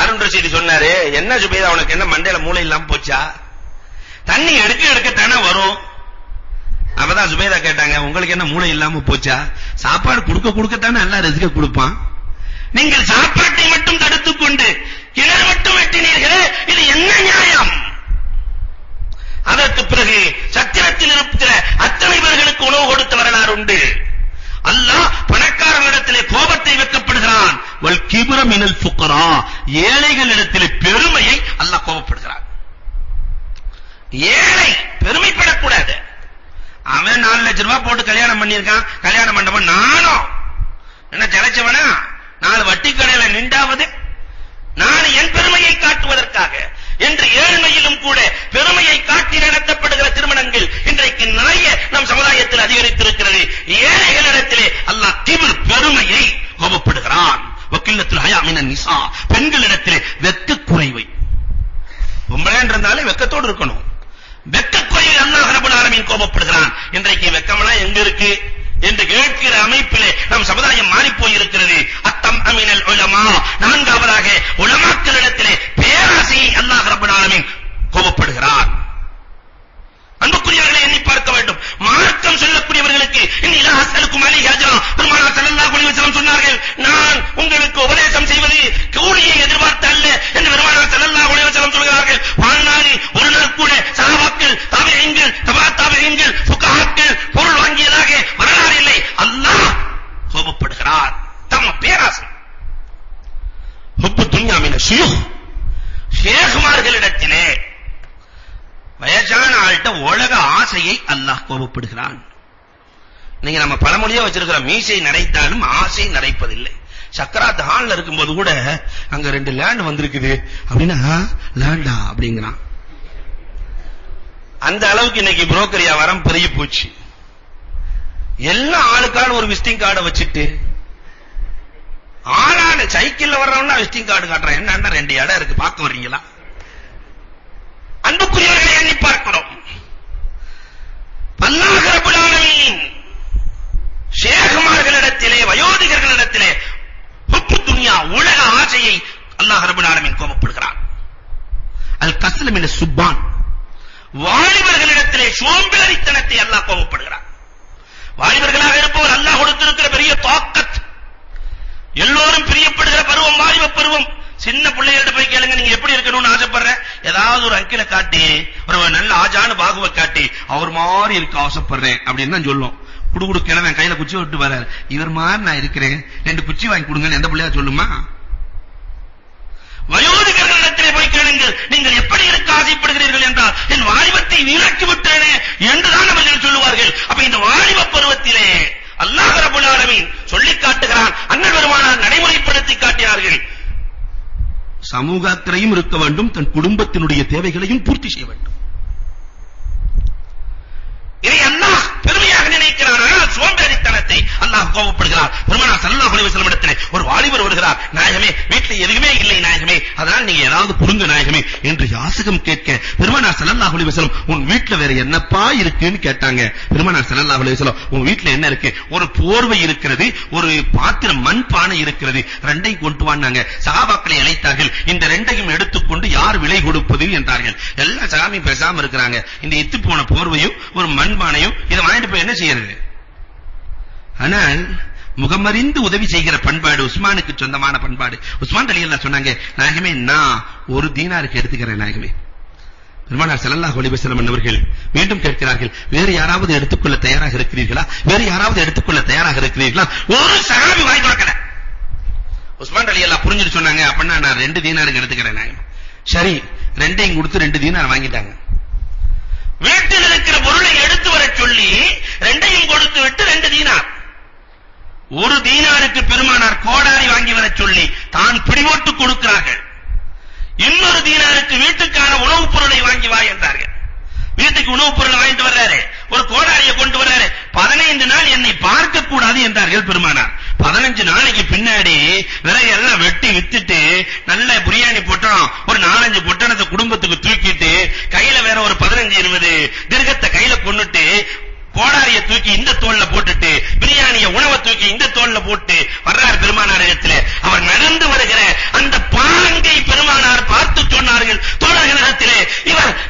[SPEAKER 1] அருண் ரஷீத் சொன்னாரு, என்ன சுபைதா உனக்கு என்ன மண்டையில மூளை இல்லாம போச்சா? தண்ணி எடுக்க தானே வரும். அப்பதான் சுபைதா கேட்டாங்க, உங்களுக்கு என்ன மூளை இல்லாம போச்சா? சாப்பாடு கொடுக்கத்தானே நல்லா ரிஸ்க கொடுப்பான். நீங்கள் சாப்பாட்டை மட்டும் தடுத்துக் கொண்டு கிணறு மட்டும் வெட்டினீர்களே, இது என்ன நியாயம்? அதற்கு பிறகு சத்திரத்தில் இருக்கிற அத்தனை பேர்களுக்கு உணவு கொடுத்த வரலாறு உண்டு. அல்லாஹ் பணக்காரர்களிடத்திலே கோபத்தை வைக்கப்படுகிறான். வல் கிப்ர மினல் ஃபுகரா, ஏழைகளிடத்திலே பெருமையை அல்லாஹ் கோபப்படுகிறான். ஏழை பெருமைப்படக்கூடாது. அவன் 4 லட்சம் ரூபாய் போட்டு கல்யாணம் பண்ணியிருக்கான், கல்யாண மண்டபம் நானும் என்ன ஜலச்சவனா 4 வட்டி கடையில நின்றாவது நான் என் பெருமையை காட்டுவதற்காக என்று ஏழ்மையிலும் கூட பெருமையை காட்டி நடத்தப்படுகிற திருமணங்கள் இன்றைக்கு நிறைய நம் சமுதாயத்தில் அதிகரித்திருக்கிறது. ஏழைகளிடத்திலே அல்லாஹ் கிப்ர் பெருமையை கோபப்படுகிறான். வக்கில்லத்துல் ஹயா மினன் நிசா, பெண்களிடத்திலே வெட்கக்குறைவை. பொம்பளைன்றதாலே வெட்கத்தோடு இருக்கணும். வெட்கக்குறைவை அல்லாஹ் ரப்பல் ஆலமீன் கோபப்படுகிறான். இன்றைக்கு வெட்கம்லாம் எங்க இருக்கு என்று கேட்கிற அமைப்பிலே நம் சமுதாயம் மாறி போயிருக்கிறது. அத்தம் அமினல் உலமா, நான்காவதாக உலமாக்களிடத்திலே பேராசையை அல்லாஹ் ரப்பல் ஆலமீன் கோபப்படுகிறான். அன்புக்குரியவர்களை எண்ணி பார்க்க வேண்டும். மார்க்கம் சொல்லக்கூடியவர்களுக்கு இன்னிலா அஸ்அலுக்கும் அலைஹி அஜ்ரா, பெருமானார் ஸல்லல்லாஹு அலைஹி வஸல்லம் சொன்னார்கள், நான் உங்களுக்கு உபதேசம் செய்வது கூலியை எதிர்பார்த்து அல்ல என்று பெருமானார் ஸல்லல்லாஹு அலைஹி வஸல்லம் சொல்கிறார்கள். வாழ்நாளில் ஒரு நாள் கூட சஹாபாக்கள், தாபிஈன்கள், தபா தாபிஈன்கள், ஃபுகஹாக்கள் பொருள் வாங்கியதாக வரலாறு இல்லை. அல்லாஹ் கோபப்படுகிறார். தம்ம பேராசை. ஹுப்பு துன்யா மின ஷியூஹ், ஷேഖ்மார்களிடத்திலே வயசான ஆள்கிட்ட உலக ஆசையை அல்லாஹ் கோபப்படுகிறான். நீங்க நம்ம பழமொழியா வச்சிருக்கிற மீசை நரைத்தாலும் ஆசை நரைப்பதில்லை. சக்கராத் ஹால்ல இருக்கும்போது கூட அங்க 2 லேண்ட் வந்திருக்குது அப்படின்னா லேண்டா அப்படிங்கிறான். அந்த அளவுக்கு இன்னைக்கு புரோக்கர் வியாபாரம் பெருகி போச்சு. எல்லா ஆளுக்கான ஒரு விசிட்டிங் கார்டை வச்சுட்டு ஆளான சைக்கிள்ல வர்றவனா விசிட்டிங் கார்டு காட்டுறான். என்னன்னா 2 இடம் இருக்கு, பார்க்க வர்றீங்களா? அன்புக்குரியவர்களை எண்ணி பார்க்கிறோம். அல்லாஹ் ரப்பல் ஆலமீன் ஷேഖ்மார்களிடத்திலே, வயோதிகர்களிடத்திலே ஹுப்பு துன்யா உலக ஆசையை அல்லாஹ் ரப்பல் ஆலமீன் கோபப்படுகிறான். அல் கஸ்ல் மின சுப்பான், வாலிபர்களிடத்திலே சோம்பேறித்தனத்தை அல்லாஹ் கோபப்படுகிறான். வாலிபர்களாக இருப்பவர் அல்லாஹ் கொடுத்திருக்கிற பெரிய தாக்கத், எல்லோரும் பிரியப்படுகிற பருவம் வாலிப பருவம். சின்ன பிள்ளைகிட்ட போய் கேளுங்க, நீங்க எப்படி இருக்கணும்னு ஆசைப்படுற, ஏதாவது ஒரு அங்கில காட்டி, ஒரு நல்ல ஆஜான பாகுவை காட்டி, அவர் மாதிரி இருக்க ஆசைப்படுறேன் அப்படின்னு தான் சொல்லும். குடுகுடு கிழமை கையில குச்சி விட்டு வர, இவர் மாதிரி நான் இருக்கிறேன், 2 குச்சி வாங்கி கொடுங்கன்னு எந்த பிள்ளையா சொல்லுமா? வயோதிகர்களிடத்திலே போய் கேளுங்கள், நீங்கள் எப்படி இருக்க ஆசைப்படுகிறீர்கள் என்றால், என் வாலிபத்தை வீணாக்கி விட்டேனே என்றுதான் அவர்கள் சொல்லுவார்கள். அப்ப இந்த வாலிப பருவத்திலே அல்லாஹ் ரப்பல் ஆலமீன் சொல்லி காட்டுகிறான். அண்ணல் பெருமானார் நடைமுறைப்படுத்தி காட்டினார்கள். சமூக அக்கறையும் இருக்க வேண்டும், தன் குடும்பத்தினுடைய தேவைகளையும் பூர்த்தி செய்ய வேண்டும். இதை அல்லாஹ் பெருமையாக நினைக்கிறார். ஆனால் சோம்பேறித்தனத்தை அல்லாஹ் கோபப்படுகிறார். பெருமானார் ஸல்லல்லாஹு அலைஹி வஸல்லம் இடத்திலே ஒரு வாலிபர் வருகிறார். நாயகமே, வீட்டில் எதுவுமே இல்லை நாயகமே, அதனால் நீங்க ஏதாவது கொடுங்க நாயகமே என்று யாசகம் கேட்க, பெருமானார் ஸல்லல்லாஹு அலைஹி வஸல்லம் உன் வீட்ல வேற என்னப்பா இருக்குன்னு கேட்டாங்க. பெருமானார் ஸல்லல்லாஹு அலைஹி வஸல்லம் உன் வீட்ல என்ன இருக்கு? ஒரு போர்வை இருக்கிறது, ஒரு பாத்திரம் மண் பானை இருக்கிறது, 2ஐயும் கொண்டு வாங்க. சஹாபாக்களை அழைத்தார்கள். இந்த 2ஐயும் எடுத்துக்கொண்டு யார் விலை கொடுப்பது என்றார்கள். எல்லா சாமி பேசாம இருக்கிறாங்க. இந்த இத்து போன போர்வையும் ஒரு மண்பானையும் இதை வாங்கிட்டு போய் என்ன செய்யறது? ஆனால் முகமறிந்து உதவி செய்கிற பண்பாடு உஸ்மானுக்கு சொந்தமான பண்பாடு. உஸ்மான் ரலியல்லாஹு சொன்னாங்க, நாயகமே நான் 1 தீனாருக்கு எடுத்துக்கிறேன் நாயகமே. பெருமானார் ஸல்லல்லாஹு அலைஹி வஸல்லம் அவர்கள் மீண்டும் கேட்கிறார்கள், வேறு யாராவது எடுத்துக்கொள்ள தயாராக இருக்கிறீர்களா? வேறு யாராவது எடுத்துக்கொள்ள தயாராக இருக்கிறீர்களா? ஒரு சஹாபி வாங்கி கொடுக்கல. உஸ்மான் ரலியல்லாஹு புரிஞ்சிட்டு சொன்னாங்க, அப்படின்னா நான் 2 தீனாருக்கு எடுத்துக்கிறேன் நாயகமே. சரி, 2ஐயும் கொடுத்து 2 தீனார் வாங்கிட்டாங்க. வீட்டில் இருக்கிற பொருளை எடுத்து வர சொல்லி 2ஐயும் கொடுத்து விட்டு 2 தீனார். 1 தீனாருக்கு பெருமானார் கோடாரி வாங்கி வர சொல்லி தான் பிடிபோட்டு கொடுக்கிறார்கள். இன்னொரு தீனாருக்கு வீட்டுக்கான உணவுப் பொருளை வாங்கி வா என்றார்கள். வீட்டுக்கு உணவுப் பொருளை வாங்கிட்டு வர்றாரு, ஒரு கோடாரியை கொண்டு வர்றாரு. 15 நாள் என்னை பார்க்க கூடாது என்றார்கள் பெருமானார். 15 நாளைக்கு பின்னாடி விறகெல்லாம் வெட்டி வித்துட்டு நல்ல பிரியாணி பொட்டணம் ஒரு 4-5 பொட்டணத்தை குடும்பத்துக்கு தூக்கிட்டு கையில வேற ஒரு 15-20 திர்கத்தை கையில கொண்டுட்டு கோடாரிய தூக்கி இந்த தோல்ல போட்டுட்டு பிரியாணிய உணவை தூக்கி இந்த தோல்ல போட்டு வர்றார் பெருமானார் இடத்துல. அவர் நடந்து வருகிற அந்த பாங்கை பெருமானார் பார்த்து சொன்னார்கள் தோழர்களிடத்திலே,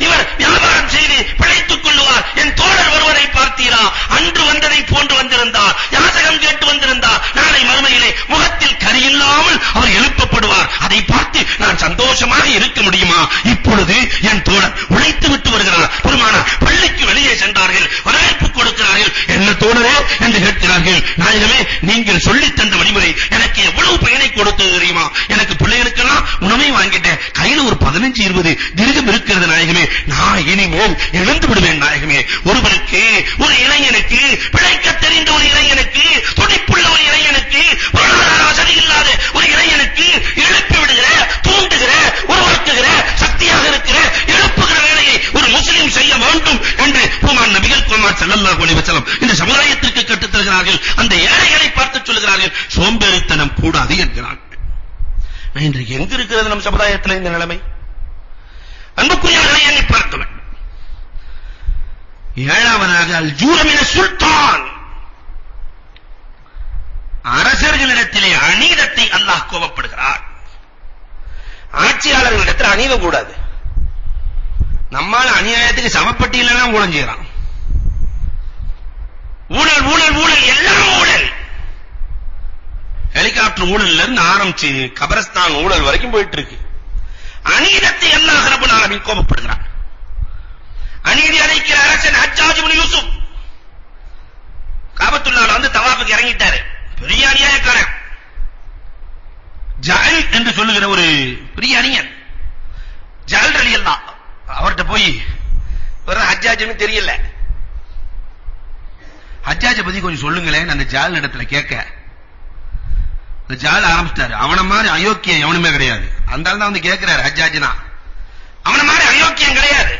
[SPEAKER 1] இவர் வியாபாரம் செய்து பிழைத்துக் கொள்வார். என் தோழர் ஒருவரை பார்த்தீரா? அன்று வந்ததை போன்று வந்திருந்தார், யாசகம் கேட்டு வந்திருந்தார். நாளை மறுமையிலே முகத்தில் கரியில்லாமல் அவர் எழுப்பப்படுவார். அதை பார்த்து நான் சந்தோஷமாக இருக்க முடியுமா? இப்பொழுது என் தோழர் உழைத்து விட்டு வருகிறார். பெருமானார் பள்ளிக்கு வெளியே சென்றார்கள், வரவேற்பு கொடுக்கிறார்கள். என்ன தோழரே என்று கேட்கிறார்கள். நாயகமே, நீங்கள் சொல்லித் தந்த வழிமுறை எனக்கு எவ்வளவு பயனை கொடுத்தது தெரியுமா? எனக்கு பிள்ளைகளுக்கெல்லாம் உணவை வாங்கிட்டேன், கையில ஒரு 15-20 திர்கம் இருக்கிறது நாயகமே, நான் இனிமேல் எழுந்து விடுவேன் நாயகமே. ஒருவருக்கு, ஒரு இளைஞனுக்கு, பிழைக்க தெரிந்த ஒரு இளைஞனுக்கு, துடிப்புள்ள ஒரு இளைஞனுக்கு, பொருளாதார வசதி இல்லாத ஒரு இளைஞனுக்கு எழுப்பி விடுகிற, தூண்டுகிற, உருவாக்குகிற சக்தியாக இருக்கிற எழுப்புகிற வேலையை ஒரு முஸ்லிம் செய்ய வேண்டும் என்று பூமான் நபிகள் ஸல்லல்லாஹு அலைஹி வஸல்லம் இந்த சமுதாயத்திற்கு கற்றுத் தருகிறார்கள். அந்த ஏழைகளை பார்த்து சொல்கிறார்கள், சோம்பேறித்தனம் கூடாது என்கிறார்கள். இன்றைக்கு எங்க இருக்கிறது நம் சமுதாயத்தில் இந்த நிலைமை? அன்புக்குரியவர்களை எண்ணி பார்க்க வேண்டும். ஏழாவதாக அல் ஜூரமின சுல்தான், அரசர்களிடத்திலே அநீதத்தை அல்லாஹ் கோபப்படுகிறார். ஆட்சியாளர்களிடத்தில் அநீதம் கூடாது. நம்மால் அநியாயத்துக்கு சமப்பட்டி இல்லைன்னா ஊழல் செய்யலாம். ஊழல் ஊழல் ஊழல் எல்லாம் ஊழல். ஹெலிகாப்டர் ஊழல்ல இருந்து ஆரம்பிச்சு கபரஸ்தான் ஊழல் வரைக்கும் போயிட்டு இருக்கு. அநீதத்தை அல்லாஹ் ரப்பல் ஆலமீன் கோபப்படுகிறார். அநீதி அழைக்கிற அரசன் ஹஜ்ஜாஜ் இப்னு யூசுப் காபத்துல்லாஹ்ல வந்து தவாஃபுக்கு இறங்கிட்டாரு. பெரிய அநியாயக்காரன். ஜஅல் என்று சொல்லுகிற ஒரு பெரிய அறிஞன் ஜஅல் ரலியல்லாஹ், அவர்கிட்ட போய் ஒரு ஹஜ்ஜாஜ்னு தெரியல, ஹஜ்ஜாஜை பத்தி கொஞ்சம் சொல்லுங்களேன் அந்த ஜால் இடத்துல கேட்க. இந்த ஜால் ஆரம்பிச்சிட்டாரு. அவன மாதிரி அயோக்கியம் எவனுமே கிடையாது. அந்த ஆள் தான் வந்து கேட்கிறாரு ஹஜ்ஜாஜ்னா. அவன மாதிரி அயோக்கியம் கிடையாது,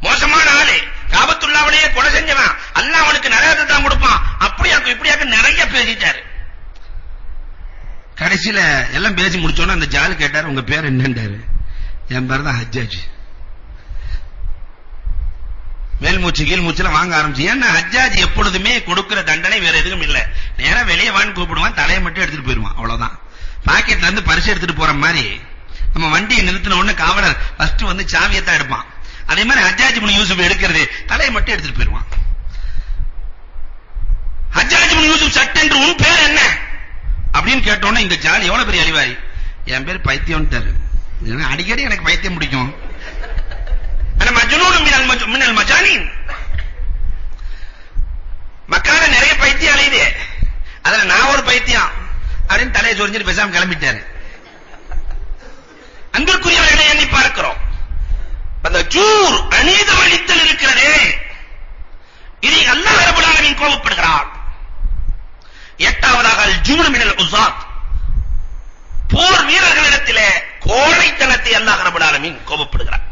[SPEAKER 1] மோசமான ஆளு, காபத்துல்லாஹ்வையே கொலை செஞ்சவன், அல்லாஹ் அவனுக்கு நரகத்தை தான் கொடுப்பான், அப்படியாக்கு இப்படியாக்கு நிறைய பேசிட்டாரு. கடைசியில எல்லாம் பேசி முடிச்சோன்னா அந்த ஜால் கேட்டாரு, உங்க பேர் என்னன்றாரு. என் பேர் தான் ஹஜ்ஜாஜ். மேல் மூச்சு கீழ் மூச்சுல வாங்க ஆரம்பிச்சு. ஏன்னா ஹஜ்ஜாஜ் எப்பொழுதுமே கொடுக்கிற தண்டனை வேற எதுவும் இல்ல. நேரா வெளியே வான்னு கூப்பிடுவான், தலையை மட்டும் எடுத்துட்டு போயிருவான், அவ்வளவுதான். பாக்கெட்ல இருந்து பரிசு எடுத்துட்டு போற மாதிரி நம்ம வண்டியை நிறுத்தின உடனே காவலர் ஃபர்ஸ்ட் வந்து சாவியை தான் எடுப்பான். அதே மாதிரி ஹஜ்ஜாஜ் இப்னு யூசுப் எடுக்கிறது, தலையை மட்டும் எடுத்துட்டு போயிருவான். ஹஜ்ஜாஜ் இப்னு யூசுப் சட்டென்று உன் பேர் என்ன அப்படின்னு கேட்டோன்னே இந்த ஜால் எவ்வளவு பெரிய அறிவாரி, என் பேர் பைத்தியம்ட்டாரு. அடிக்கடி எனக்கு பைத்தியம் பிடிக்கும். மினல் மஜானின், மக்கால நிறைய பைத்தியம் அலையுது, அதுல நான் ஒரு பைத்தியம் அப்படின்னு தலையை சொரிஞ்சிட்டு பேசாம கிளம்பிட்டாரு. அன்பிற்குரியவர்களை எண்ணி பார்க்கிறோம். அந்த ஜூர் அநீதம் அளித்தல் இருக்கிறதே, இதை அல்லாஹ் ரப்பல் ஆலமீன் கோபப்படுகிறார். எட்டாவதாக அல் ஜூர் மினல் உஸாத், போர் வீரர்களிடத்திலே கோழைத்தனத்தை அல்லாஹ் ரப்பல் ஆலமீன் கோபப்படுகிறார்.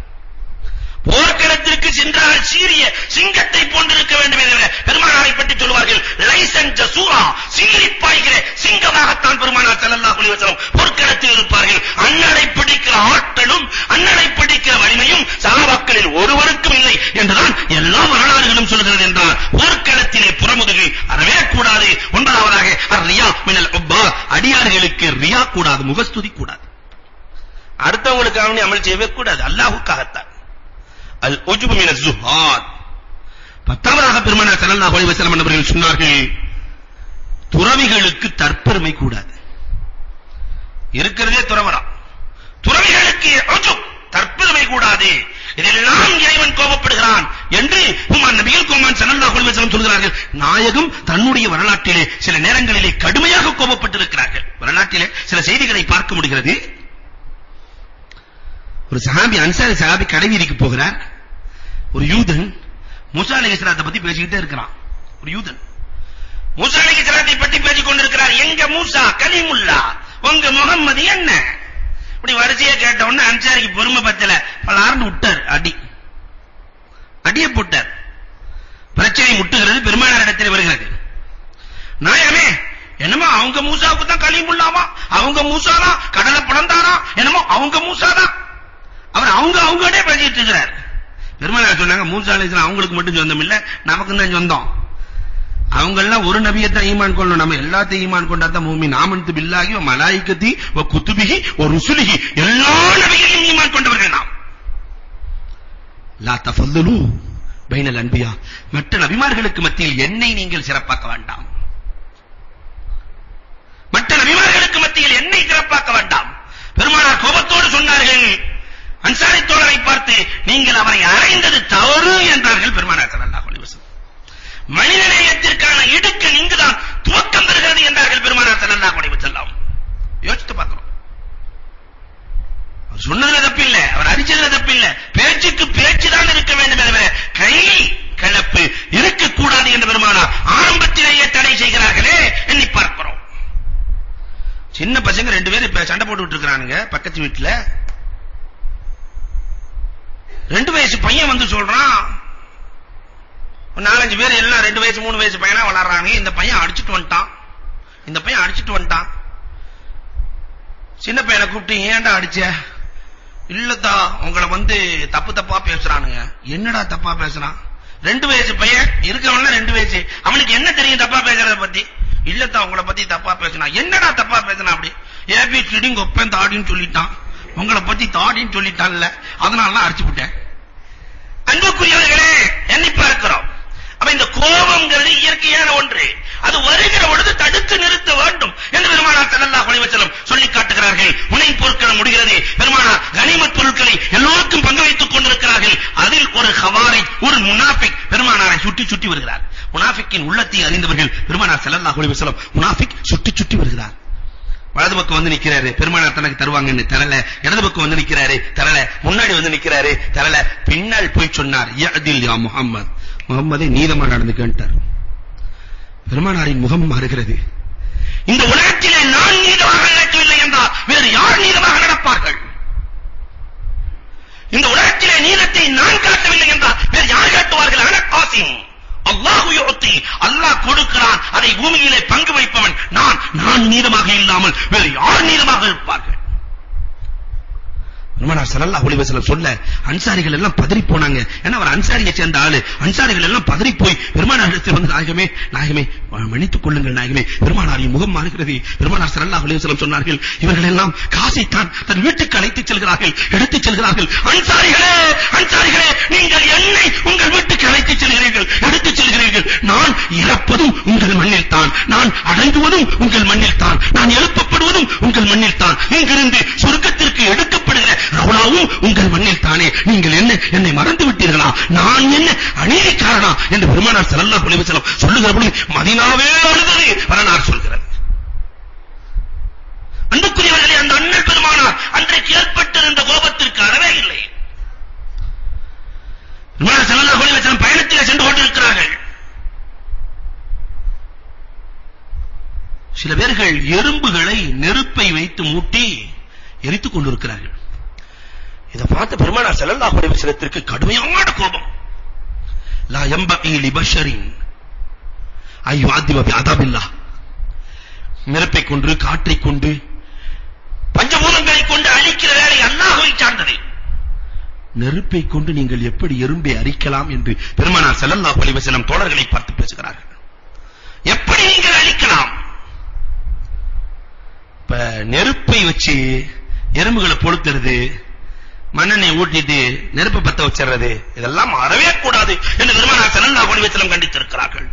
[SPEAKER 1] போர்க்களத்திற்கு சென்றால் சீரிய சிங்கத்தை போன்றிருக்க வேண்டும் என்ற பெருமானாரை பற்றி சொல்வார்கள். லைசன் ஜசூரா, சீறி பாய்கிற சிங்கமாகத்தான் பெருமானார் ஸல்லல்லாஹு அலைஹி வஸல்லம் போர்க்களத்தில் இருப்பார்கள். அண்ணனை பிடிக்கிற ஆற்றலும் அண்ணனை பிடிக்கிற வலிமையும் சஹாபாக்களில் ஒருவருக்கும் இல்லை என்றுதான் எல்லா வரலாறுகளும் சொல்கிறது என்றால் போர்க்களத்திலே புறமுதுகு அறவே கூடாது. ஒன்பதாவதாக ரியா மினல் உப்பா, அடியார்களுக்கு ரியா கூடாது, முகஸ்துதி கூடாது. அடுத்தவங்களுக்காக அமல் செய்யவே கூடாது, அல்லாஹ்வுக்காகத்தான். அல் உஜ்பு மினஸ் ஸுஹாத். பத்தாவதாக பெருமானார் ஸல்லல்லாஹு அலைஹி வஸல்லம் அவர்கள் சொன்னார்கள், துறவிகளுக்கு தற்பெருமை கூடாது. இருக்கிறதே துறவரம், துறவிகளுக்கு உஜ்ப் தற்பெருமை கூடாது. இதெல்லாம் இறைவன் கோபப்படுகிறான் என்று பூமான் நபிகள் ஸல்லல்லாஹு அலைஹி வஸல்லம் சொல்கிறார்கள். நாயகம் தன்னுடைய வரலாற்றிலே சில நேரங்களிலே கடுமையாக கோபப்பட்டிருக்கிறார்கள். வரலாற்றிலே சில செய்திகளை பார்க்க முடிகிறது. ஒரு சஹாபி, அன்சாரி சஹாபி கடைவீதிக்கு போகிறார். ஒரு யூதன் மூசா அலைஹிஸ்ஸலாத்தை பத்தி பேசிக்கிட்டே இருக்கிறான். ஒரு யூதன் மூசா அலைஹிஸ்ஸலாத்தை பத்தி பேசிக் கொண்டிருக்கிறார். எங்க மூசா கலீமுல்லா, உங்க முகம்மது என்ன? இப்படி வரிசையா கேட்ட உடனே அன்சாரிக்கு பொறுமை பத்தல, பலார்னு விட்டார். அடியை போட்டார். பிரச்சனை முட்டுகிறது, பெருமானார் இடத்தில் வருகிறது. நாயகமே, என்னமோ அவங்க மூசாவுக்கு தான் கலீமுல்லாமா, அவங்க மூசானா கடலை பிளந்தாரா, என்னமோ அவங்க மூசாதான். அவர் அவங்களே பேசிட்டு இருக்கிறார். பெருமானார் சொன்னாங்க, மூசா அலைஹிஸ்ஸலாம் அவங்களுக்கு மட்டும் சொந்தம் இல்ல, நமக்கு தான் சொந்தம். அவங்க எல்லாம் ஒரு நபியை தான் ஈமான் கொள்ளணும், நம்ம எல்லாத்தையும் ஈமான் கொண்டா தான் மூமின். ஆமன்து பில்லாஹி வ மலாயிகத்தி வ குதுபிஹி வ ருசுலிஹி, எல்லா நபிகளையும் ஈமான் கொண்டவர்கள் நாம். லா தஃதலு பைனல் அன்பியா, மற்ற நபிமார்களுக்கு மத்தியில் என்னை நீங்கள் சிறப்பாக்க வேண்டாம். மற்ற நபிமார்களுக்கு மத்தியில் என்னை சிறப்பாக்க வேண்டாம். பெருமானார் கோபத்தோடு சொன்னார்கள். அன்சாரி தோழரை பார்த்து, நீங்கள் அவரை அறைந்தது தவறு என்றார்கள் பெருமானார் ஸல்லல்லாஹு அலைஹி வஸல்லம். மனிதநேயத்திற்கான இடுக்கு இங்குதான் துவக்கம் பெறுகிறது என்றார்கள் பெருமானார் ஸல்லல்லாஹு அலைஹி வஸல்லம். யோசித்து பார்க்கிறோம். அவர் சொன்னதுல தப்பில்லை, அவர் அடிச்சதுல தப்பில்லை, 2 வயசு பையன் வந்து சொல்றான், 4-5 பேர் எல்லாம் 2 வயசு 3 வயசு பையனா வளர்றாங்க. இந்த பையன் அடிச்சிட்டு வந்துட்டான். சின்ன பையனை கூப்பிட்டு ஏன்டா அடிச்ச? இல்லதா உங்களை வந்து தப்பா பேசுறானுங்க. என்னடா தப்பா பேசுறான்? 2 வயசு பையன் இருக்கவன்ல 2 வயசு, அவனுக்கு என்ன தெரியும் தப்பா பேசுறத பத்தி? இல்லதா உங்களை பத்தி தப்பா பேசுனா. என்னடா தப்பா பேசுனா? அப்படி ஏபிசிடி கொப்பன் தாடின்னு சொல்லிட்டான், உங்களை பத்தி தாடின்னு சொல்லிட்டான்ல, அதனால தான் அடிச்சு விட்டேன். அன்புக்குரியவர்களே, எண்ணி பார்க்கிறோம். அப்ப இந்த கோபம்ங்கிறது இயற்கையான ஒன்று, அது வருகிற பொழுது தடுத்து நிறுத்த வேண்டும் என்று பெருமானார் ஸல்லல்லாஹு அலைஹி வஸல்லம் சொல்லி காட்டுகிறார்கள். ஹுனைன் போர்க்களம் முடிகிறது, பெருமானார் கனிமத் பொருட்களை எல்லோருக்கும் பங்கு வைத்துக் கொண்டிருக்கிறார்கள். அதில் ஒரு ஹவாரிஜ், ஒரு முனாஃபிக் பெருமானாரை சுட்டி வருகிறார். முனாஃபிக்கின் உள்ளத்தை அறிந்தவர்கள் பெருமானார் ஸல்லல்லாஹு அலைஹி வஸல்லம், முனாஃபிக் சுட்டி வருகிறார். வலது பக்கம் வந்து நிக்கிறாரு, பெருமானார் தனக்கு தருவாங்கன்னு தரல. இடது பக்கம் வந்து நிக்கிறாரு, தரல. முன்னாடி வந்து நிக்கிறாரு, தரல. பின்னால் போய் சொன்னார், யஅதில் யா முஹம்மத், முகம்மதே நீதமா நடந்துக்கிட்டார். பெருமானாரின் முகம் மாறுகிறது. இந்த உலகத்திலே நான் நீதமாக நடக்கவில்லை என்றால் வேறு யார் நீதமாக நடப்பார்கள்? இந்த உலகத்திலே நீதத்தை நான் காட்டவில்லை என்றால் வேறு யார் காட்டுவார்கள்? அனகாசிம் அல்லாஹு யுத்தி, அல்லாஹ் கொடுக்கிறான், அதை பூமியிலே பங்கு வைப்பவன் நான் நீதமாக இல்லாமல் வேறு யார் நீதமாக இருப்பார்கள்? பெருமானார் ஸல்லல்லாஹு அலைஹி வஸல்லம் சொல்ல அன்சாரிகள் எல்லாம் பதறி போனாங்க. ஏன்னா அவர் அன்சாரியை சேர்ந்த ஆளு. அன்சாரிகள் எல்லாம் பதறி போய் பெருமானாரிடத்தில் வந்து, நாயகமே மன்னித்துக் கொள்ளுங்கள் நாயகமே. பெருமானாரின் முகம் மாறுகிறது. பெருமானார் ஸல்லல்லாஹு அலைஹி வஸல்லம் சொன்னார்கள், இவர்கள் எல்லாம் காசைத்தான் தன் வீட்டுக்கு அழைத்துச் செல்கிறார்கள், எடுத்துச் செல்கிறார்கள். அன்சாரிகளே, நீங்கள் என்னை உங்கள் வீட்டுக்கு அழைத்துச் செல்கிறீர்கள், எடுத்துச் செல்கிறீர்கள். நான் இறப்பதும் உங்கள் மண்ணில் தான், நான் அடங்குவதும் உங்கள் மண்ணில் தான், நான் எழுப்பப்படுவதும் உங்கள் மண்ணில் தான், இங்கிருந்து சொர்க்கத்திற்கு எடுக்கப்படுகிற ரவுலாவும் உங்கள் மண்ணில் தானே. நீங்கள் என்னை மறந்து விட்டீர்களா? நான் என்ன அநீதிக்காரனா என்று பெருமானார் ஸல்லல்லாஹு அலைஹி வஸல்லம் சொல்லுகிற பொழுது மதீனாவே அழுதது வரலாறு சொல்கிறது. அன்புக்குரியவர்களே, அந்த அண்ணல் பெருமானார் அன்றைக்கு ஏற்பட்டிருந்த கோபத்திற்கு அளவே இல்லை. பெருமானார் ஸல்லல்லாஹு அலைஹி வஸல்லம் பயணத்திலே சென்று கொண்டிருக்கிறார்கள். சில பேர்கள் எறும்புகளை நெருப்பை வைத்து மூட்டி எரித்துக் கொண்டிருக்கிறார்கள். இதை பார்த்த பெருமானார் ஸல்லல்லாஹு அலைஹி வஸல்லத்திற்கு கடுமையான கோபம். லா யம்பகி லிபஷரின் அய்யுஅதிப பிஅதாபில்லாஹ். நெருப்பை கொண்டு, காற்றை கொண்டு, பஞ்சபூதங்களை கொண்டு அழிக்கிற வேலை அல்லாஹ்வை சார்ந்தது. நெருப்பை கொண்டு நீங்கள் எப்படி எறும்பை அழிக்கலாம் என்று பெருமானார் ஸல்லல்லாஹு அலைஹி வஸல்லம் தோழர்களை பார்த்து பேசுகிறார்கள். எப்படி நீங்கள் அழிக்கலாம்? இப்ப நெருப்பை வச்சு எறும்புகளை பொழுத்துறது, மண்ணெண்ணை ஊட்டிட்டு நெருப்பு பத்த வச்சிடுறது, இதெல்லாம் அறவே கூடாது என்று பெருமானார் ஸல்லல்லாஹு அலைஹி வஸல்லம் கண்டித்திருக்கிறார்கள்.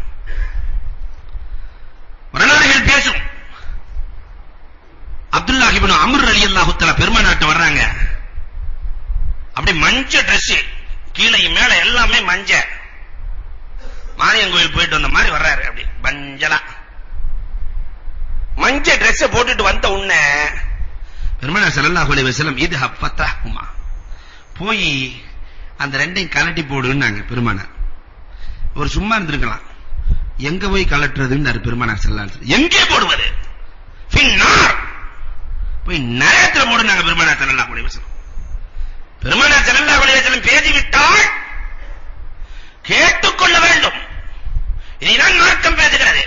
[SPEAKER 1] வரலாறுகள் பேசும். அப்துல்லாஹ் இப்னு அம்ர் ரலியல்லாஹு தஆலா பெருமானார்ட்ட வர்றாங்க. அப்படியே மஞ்சள் Dress, கீழே மேல எல்லாமே மஞ்சள். மாரியம்மன் கோயில் போயிட்டு வந்த மாதிரி வர்றாரு. அப்படி மஞ்சளா மஞ்சள் Dress போட்டுட்டு வந்த உடனே பெருமானார் ஸல்லல்லாஹு அலைஹி வஸல்லம் இதுஹப் ஃபத்ஹுமா, போய் அந்த ரெண்டையும் கலட்டி போடுன்னாங்க பெருமானார். ஒரு சும்மா இருந்திருக்கலாம், எங்க போய் கலட்டுறதுன்னு பெருமானார் ஸல்லல்லாஹு அலைஹி வஸல்லம். எங்கே போடுவது? ஃபின்னார், போய் நரகத்துல போடுனாங்க பெருமானார் ஸல்லல்லாஹு அலைஹி வஸல்லம். பெருமானார் ஸல்லல்லாஹு அலைஹி வஸல்லம் பேசிவிட்டால் கேட்டுக்கொள்ள வேண்டும். இதுதான் மார்க்கம் பேசுகிறது.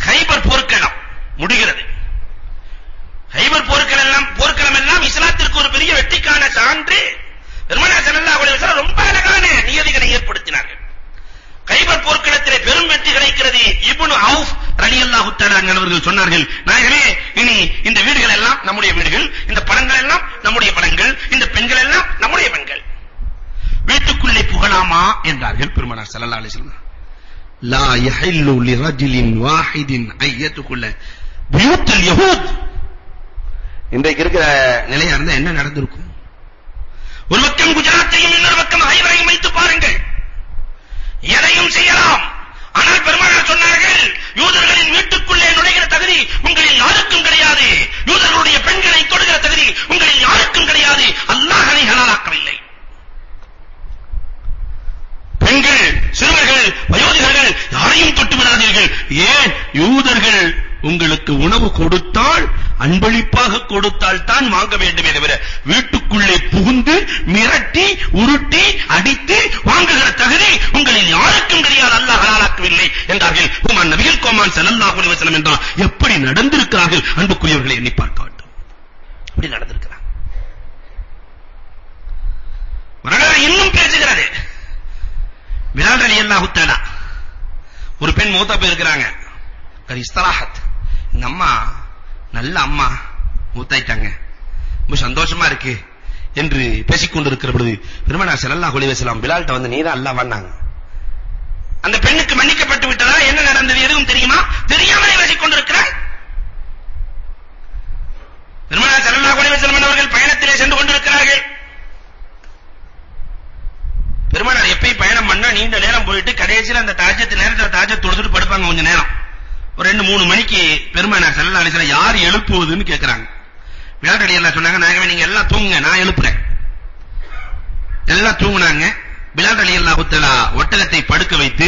[SPEAKER 1] கைபர் போர்க்களம் முடிகிறது. கைபர் போர்க்களம் எல்லாம் இஸ்லாத்திற்கு ஒரு பெரிய வெற்றிக்கான சான்று. பெருமானார் ஸல்லல்லாஹு அலைஹி வஸல்லம் ரொம்ப அழகான நியதிகளை ஏற்படுத்தினார்கள். கைபர் போர்க்களத்திலே பெரும் வெற்றி கிடைக்கிறது. இப்னு அவுஃப் ரலியல்லாஹு தஆலா அவர்கள் சொன்னார்கள், நாயகமே, இனி இந்த வீடுகள் எல்லாம் நம்முடைய வீடுகள், இந்த பழங்கள் எல்லாம் நம்முடைய பழங்கள், இந்த பெண்கள் எல்லாம் நம்முடைய பெண்கள், வீட்டுக்குள்ளே புகலாமா என்றார்கள் பெருமானார் ஸல்லல்லாஹு அலைஹி வஸல்லம். லா யஹில்லு லிரஜுலின் வாஹிதின் அய்யதுகுல்ல பியூத்துல் யஹூத். இன்றைக்கு இருக்கிற நிலையா இருந்தா என்ன நடந்திருக்கும்? ஒரு பக்கம் குஜராத்தையும் இன்னொரு பக்கம் ஹைவரையும் வைத்து பாருங்கள், எதையும் செய்யலாம். ஆனால் பெருமானார் சொன்னார்கள், யூதர்களின் வீட்டுக்குள்ளே நுழைகிற தகுதி உங்களில் யாருக்கும் கிடையாது, யூதர்களுடைய பெண்களை தொடுகிற தகுதி உங்களில் யாருக்கும் கிடையாது. அல்லாஹ் அதை ஹலாலாக்கவில்லை. பெண்கள், சிறுவர்கள், வயோதிகர்கள் யாரையும் தொட்டு விடாதீர்கள். ஏன்? யூதர்கள் உங்களுக்கு உணவு கொடுத்தால், அன்பளிப்பாக கொடுத்தால் தான் வாங்க வேண்டுமே தவிர வீட்டுக்குள்ளே புகுந்து மிரட்டி உருட்டி அடித்து வாங்குகிற தகுதி உங்களில் யாருக்கும் கிடையாது, அல்லாஹ் ஹலாலாக்கவில்லை என்றார்கள் ஹுமான் நபிகள் கோமான் ஸல்லல்லாஹு அலைஹி வஸல்லம். என்றால் எப்படி நடந்திருக்கிறார்கள் அன்புக்குரியவர்களை எண்ணி பார்க்க வேண்டும். எப்படி நடந்திருக்கிறார் வரலாறு இன்னும் பேசுகிறது. பிலால் ரலியல்லாஹு தஆலா ஒரு பெண் மூத்தா போயிருக்கிறாங்க. இஸ்தராஹத், இந்த அம்மா நல்ல அம்மா மூத்தாயிட்டாங்க, ரொம்ப சந்தோஷமா இருக்கு என்று பேசிக் கொண்டிருக்கிற பொழுது பெருமானார் ஸல்லல்லாஹு அலைஹி வஸல்லம் பிலால்ட்ட வந்து நீதான் அல்லாஹ் வந்தாங்க. அந்த பெண்ணுக்கு மன்னிக்கப்பட்டு விட்டதா, என்ன நடந்தது எதுவும் தெரியுமா? தெரியாமலே பேசிக் கொண்டிருக்கிறார். பெருமானார் ஸல்லல்லாஹு அலைஹி வஸல்லம் அவர்கள் பயணத்திலே சென்று கொண்டிருக்கிறார்கள். பெருமானார் எப்பயும் பயணம் பண்ணா நீண்ட நேரம் போயிட்டு கடைசியில அந்த தஹஜ்ஜத் நேரத்துல தஹஜ்ஜத் தொழுதுட்டு படுப்பாங்க கொஞ்ச நேரம். ஒரு 2-3 மணிக்கு பெருமானார் ஸல்லல்லாஹு அலைஹி வஸல்லம் யார் எழுப்புவதுன்னு கேக்குறாங்க. பிலால் ரலியல்லாஹு சொன்னாங்க, நாயகமே நீங்க எல்லாம் தூங்குங்க, நான் எழுப்புறேன். எல்லாம் தூங்குனாங்க. பிலால் ரலியல்லாஹு தஆலா ஒட்டகத்தை படுக்க வைத்து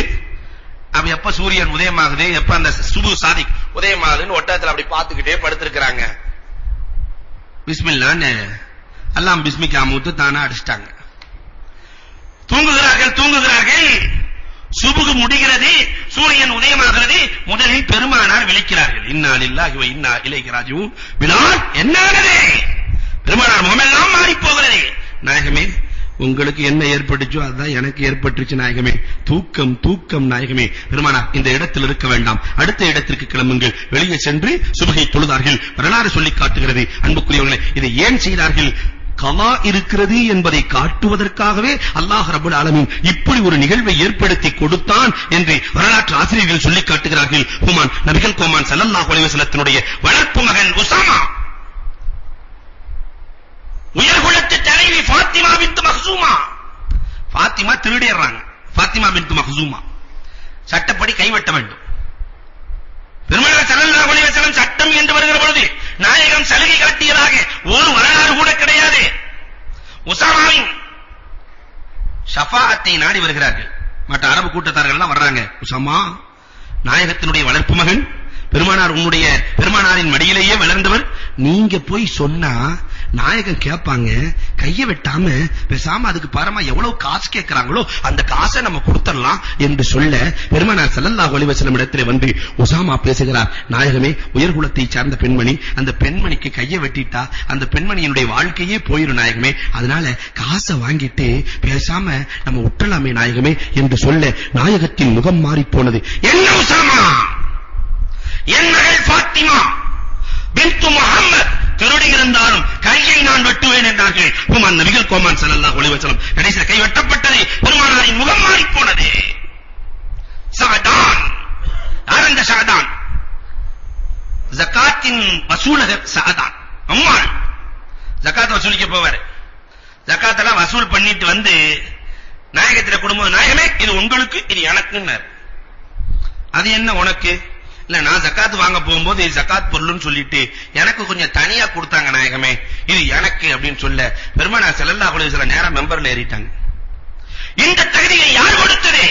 [SPEAKER 1] அப்ப எப்ப சூரியன் உதயமாகுது, எப்ப அந்த சுபு சாதிக் உதயமாகுதுன்னு ஒட்டகத்துல அப்படி பார்த்துக்கிட்டே படுத்திருக்கிறாங்க. பிஸ்மில்லாஹ்னு அல்லாஹ் பிஸ்மிகா மூத்து தானா அடிச்சிட்டாங்க. தூங்குகிறார்கள். சுபுகு முடிகிறது, சூரியன் உதயமாகிறது. முதலில் பெருமானார் விழிக்கிறார்கள். இன்னா லில்லாஹி வ இன்னா இலைஹி ராஜிஊன். பிலால் என்னானது? பெருமானார் முகமெல்லாம் மாறி போகிறது. நாயகமே உங்களுக்கு என்ன ஏற்பட்டுச்சோ அதுதான் எனக்கு ஏற்பட்டுச்சு நாயகமே. தூக்கம் நாயகமே. பெருமானார் இந்த இடத்தில் இருக்க வேண்டாம், அடுத்த இடத்திற்கு கிளம்புங்கள். வெளியே சென்று சுபஹை தொழுதார்கள். வரலாறு சொல்லி காட்டுகிறது. அன்புக்குரியவர்களே, இதை ஏன் செய்தார்கள்? கலா இருக்கிறது என்பதை காட்டுவதற்காகவே அல்லாஹ் ரப்பல் ஆலமீன் இப்படி ஒரு நிகழ்வை ஏற்படுத்தி கொடுத்தான் என்று வரலாற்று ஆசிரியர்கள் சொல்லி காட்டுகிறார்கள். ஹுமான் நபிகள் கோமான் ஸல்லல்லாஹு அலைஹி வஸல்லத்தினுடைய வளர்ப்பு மகன் உஸாமா, உயர்குலத்து தலைவி ஃபாத்திமா பின்த் மக்ஸூமா. ஃபாத்திமா திருடிறாங்க. ஃபாத்திமா பின்த் மக்ஸூமா சட்டப்படி கைவெட்ட வேண்டும். பெருமானார் ஸல்லல்லாஹு அலைஹி வஸல்லம் சட்டம் என்று வருகிற பொழுது நாயகம் சலுகை காட்டியதாக ஒரு வரலாறு கூட கிடையாது. உஸாமாவின் ஷஃபாஅத்தை நாடி வருகிறார்கள். மற்ற அரபு கூட்டத்தார்கள் எல்லாம் வர்றாங்க. உஸாமா நாயகத்தினுடைய வளர்ப்பு மகன், பெருமானாரின் மடியிலேயே வளர்ந்தவர், நீங்க போய் சொன்னா நாயகம் கேட்பாங்க, கையை வெட்டாம பேசாம அதுக்கு பரமா எவ்வளவு காசு கேட்கிறாங்களோ அந்த காசை நம்ம கொடுத்துடலாம் என்று சொல்ல பெருமானார் ஸல்லல்லாஹு அலைஹி வஸல்லம் இடத்திலே வந்து உஸாமா பேசுகிறார். நாயகமே, உயர்குலத்தை சார்ந்த பெண்மணி, அந்த பெண்மணிக்கு கையை வெட்டிட்டா அந்த பெண்மணியினுடைய வாழ்க்கையே போயிரும் நாயகமே, அதனால காசை வாங்கிட்டு பேசாம நம்ம விட்டலாமே நாயகமே என்று சொல்ல நாயகத்தின் முகம் மாறி போனது. என்ன உஸாமா, என் மகள் ஃபாத்திமா பின்த் முஹம்மத் திருடி இருந்தாலும் கையை நான் வெட்டுவேன் என்றார்கள் ஹுமான் நபிகள் கோமான் ஸல்லல்லாஹு அலைஹி வஸல்லம். கடைசியில் கை வெட்டப்பட்டது. பெருமானாரின் முகம் மாறி போனது. சஅதான், யார் அந்த சஅதான்? ஜகாத்தின் வசூலகர் சஅதான். அம்மாள் ஜகாத் வசூலிக்க போவார். ஜகாத்தெல்லாம் வசூல் பண்ணிட்டு வந்து நாயகத்தில குடும்பம், நாயகமே இது உங்களுக்கு, இது எனக்குன்னார். அது என்ன உனக்கு? இல்ல நான் ஜகாத் வாங்க போகும்போது இது ஜகாத் பொருள்னு சொல்லிட்டு எனக்கு கொஞ்சம் தனியா கொடுத்தாங்க நாயகமே, இது எனக்கு அப்படின்னு சொல்ல பெருமானார் ஸல்லல்லாஹு அலைஹி வஸல்லம் நேரா மெம்பர்ல ஏறிட்டாங்க. இந்த தகுதியை யார் கொடுத்தது?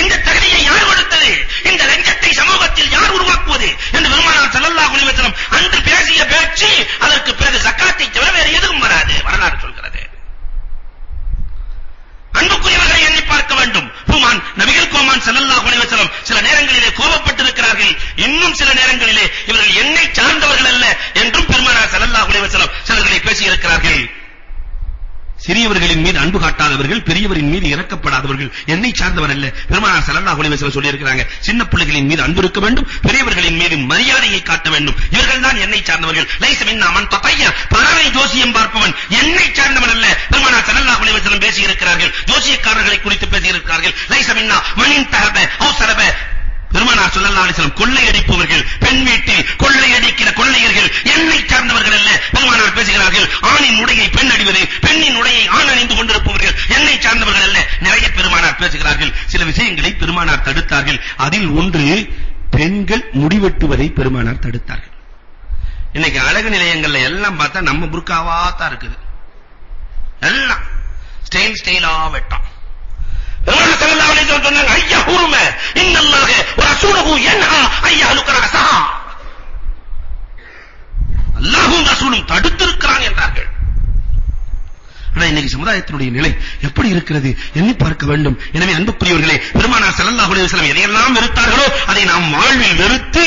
[SPEAKER 1] இந்த தகுதியை யார் கொடுத்தது? இந்த லஞ்சத்தை சமூகத்தில் யார் உருவாக்குவது என்று பெருமானார் ஸல்லல்லாஹு அலைஹி வஸல்லம் அன்று பேசிய பேச்சு அதற்கு பிறகு ஜகாத்தை தவிர வேறு எதுவும் வராது, வரலாறு சொல்கிறது. அன்புக்குரியவர்களை எண்ணி பார்க்க வேண்டும். ஹுமான் நபிகள் கோமான் ஸல்லல்லாஹு அலைஹி வஸல்லம் சில நேரங்களிலே கோபப்பட்டிருக்கிறார்கள். இன்னும் சில நேரங்களிலே இவர்கள் என்னை சார்ந்தவர்கள் அல்ல என்றும் பெருமானார் ஸல்லல்லாஹு அலைஹி வஸல்லம் சிலர்களை பேசியிருக்கிறார்கள். சிறியவர்களின் மீது அன்பு காட்டாதவர்கள், பெரியவரின் மீது இரக்கப்படாதவர்கள் என்னை சார்ந்தவர் அல்ல. பெருமானார் ஸல்லல்லாஹு அலைஹி வஸல்லம் சொல்லி இருக்கிறாங்க, சின்ன பிள்ளைகளின் மீது அன்பு இருக்க வேண்டும், பெரியவர்களின் மீது மரியாதையை காட்ட வேண்டும். இவர்கள் தான் என்னை சார்ந்தவர்கள். லைஸ மின்னா மன் ததய்யர், பறவை ஜோசியம் பார்ப்பவன் என்னை சார்ந்தவன் அல்ல. பெருமானார் ஸல்லல்லாஹு அலைஹி வஸல்லம் பேசி இருக்கிறார்கள். ஜோசியக்காரர்களை குறித்து பேசி இருக்கிறார்கள். லைஸ மின்னா மன் இன்தஹப அவ் ஸலப. பெருமானார் ஸல்லல்லாஹு அலைஹி வஸல்லம் கொள்ளையடிப்பவர்கள், பெண் வீட்டில் கொள்ளையடிக்கிற கொள்ளையர்கள் என்னை சார்ந்தவர்கள் அல்ல. பெருமானார் பேசுகிறார்கள், ஆணின் உடையை பெண் அணிவது, பெண்ணின் உடையை ஆண் அணிந்து கொண்டிருப்பவர்கள் என்னை சார்ந்தவர்கள் அல்ல. நிறைய பெருமானார் பேசுகிறார்கள். சில விஷயங்களை பெருமானார் தடுத்தார்கள். அதில் ஒன்று, பெண்கள் முடிவெட்டுவதை பெருமானார் தடுத்தார்கள். இன்னைக்கு அழகு நிலையங்கள்ல எல்லாம் பார்த்தா நம்ம புர்காவா தான் இருக்குது. எல்லாம் ஸ்டைலா வெட்டான். பெருமானார் ஸல்லல்லாஹு அலைஹி வஸல்லம் சொன்னாங்க, ஐயா ஹுரும இன்னல்லாஹ வ ரசூலுஹு யன்ஹா ஐயா லுக்ரஸா. அல்லாஹ்வும் ரசூலும் தடுத்திருக்கிறான் என்றார்கள். இன்னைக்கு சமுதாயத்தினுடைய நிலை எப்படி இருக்கிறது எண்ணி பார்க்க வேண்டும். எனவே அன்புக்குரியவர்களே, பெருமானார் ஸல்லல்லாஹு அலைஹி வஸல்லம் எதையெல்லாம் வெறுத்தார்களோ அதை நாம் வாழ்வில் வெறுத்து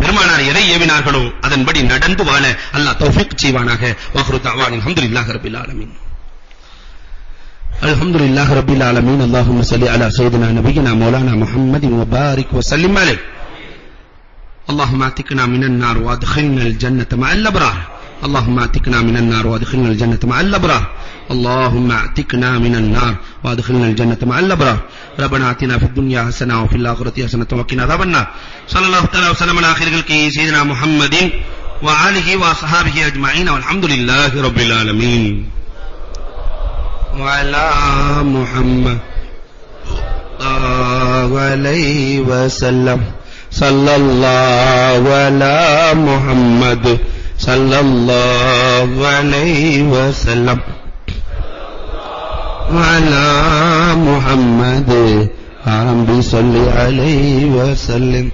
[SPEAKER 1] பெருமானார் எதை ஏவினார்களோ அதன்படி நடந்து வாழ அல்லாஹ் தௌஃபீக் செய்வானாக. வஹ்ரு தஅவானா அல்ஹம்துலில்லாஹி ரப்பில் ஆலமீன். அல்ஹம்துலில்லாஹி ரப்பில் ஆலமீன். அல்லாஹும்ம ஸல்லி அலா சய்யிதினா நபியினா மௌலானா முஹம்மதின் வ பாரிக் வ ஸல்லிம் அலைஹி. اللهم اعتقنا من النار وادخلنا الجنة مع الأبرار. اللهم اعتقنا من النار وادخلنا الجنة مع الأبرار. اللهم اعتقنا من النار وادخلنا الجنة مع الأبرار. ربنا آتنا في الدنيا حسنة وفي الآخرة حسنة وقنا عذاب النار. صلى الله تعالى وسلم على خير خلقه سيدنا محمد وآله وصحبه أجمعين والحمد لله رب العالمين. وعلى محمد عليه وسلم صلى الله على محمد صلى الله عليه وسلم وعلى محمد ربي صل عليه وسلم.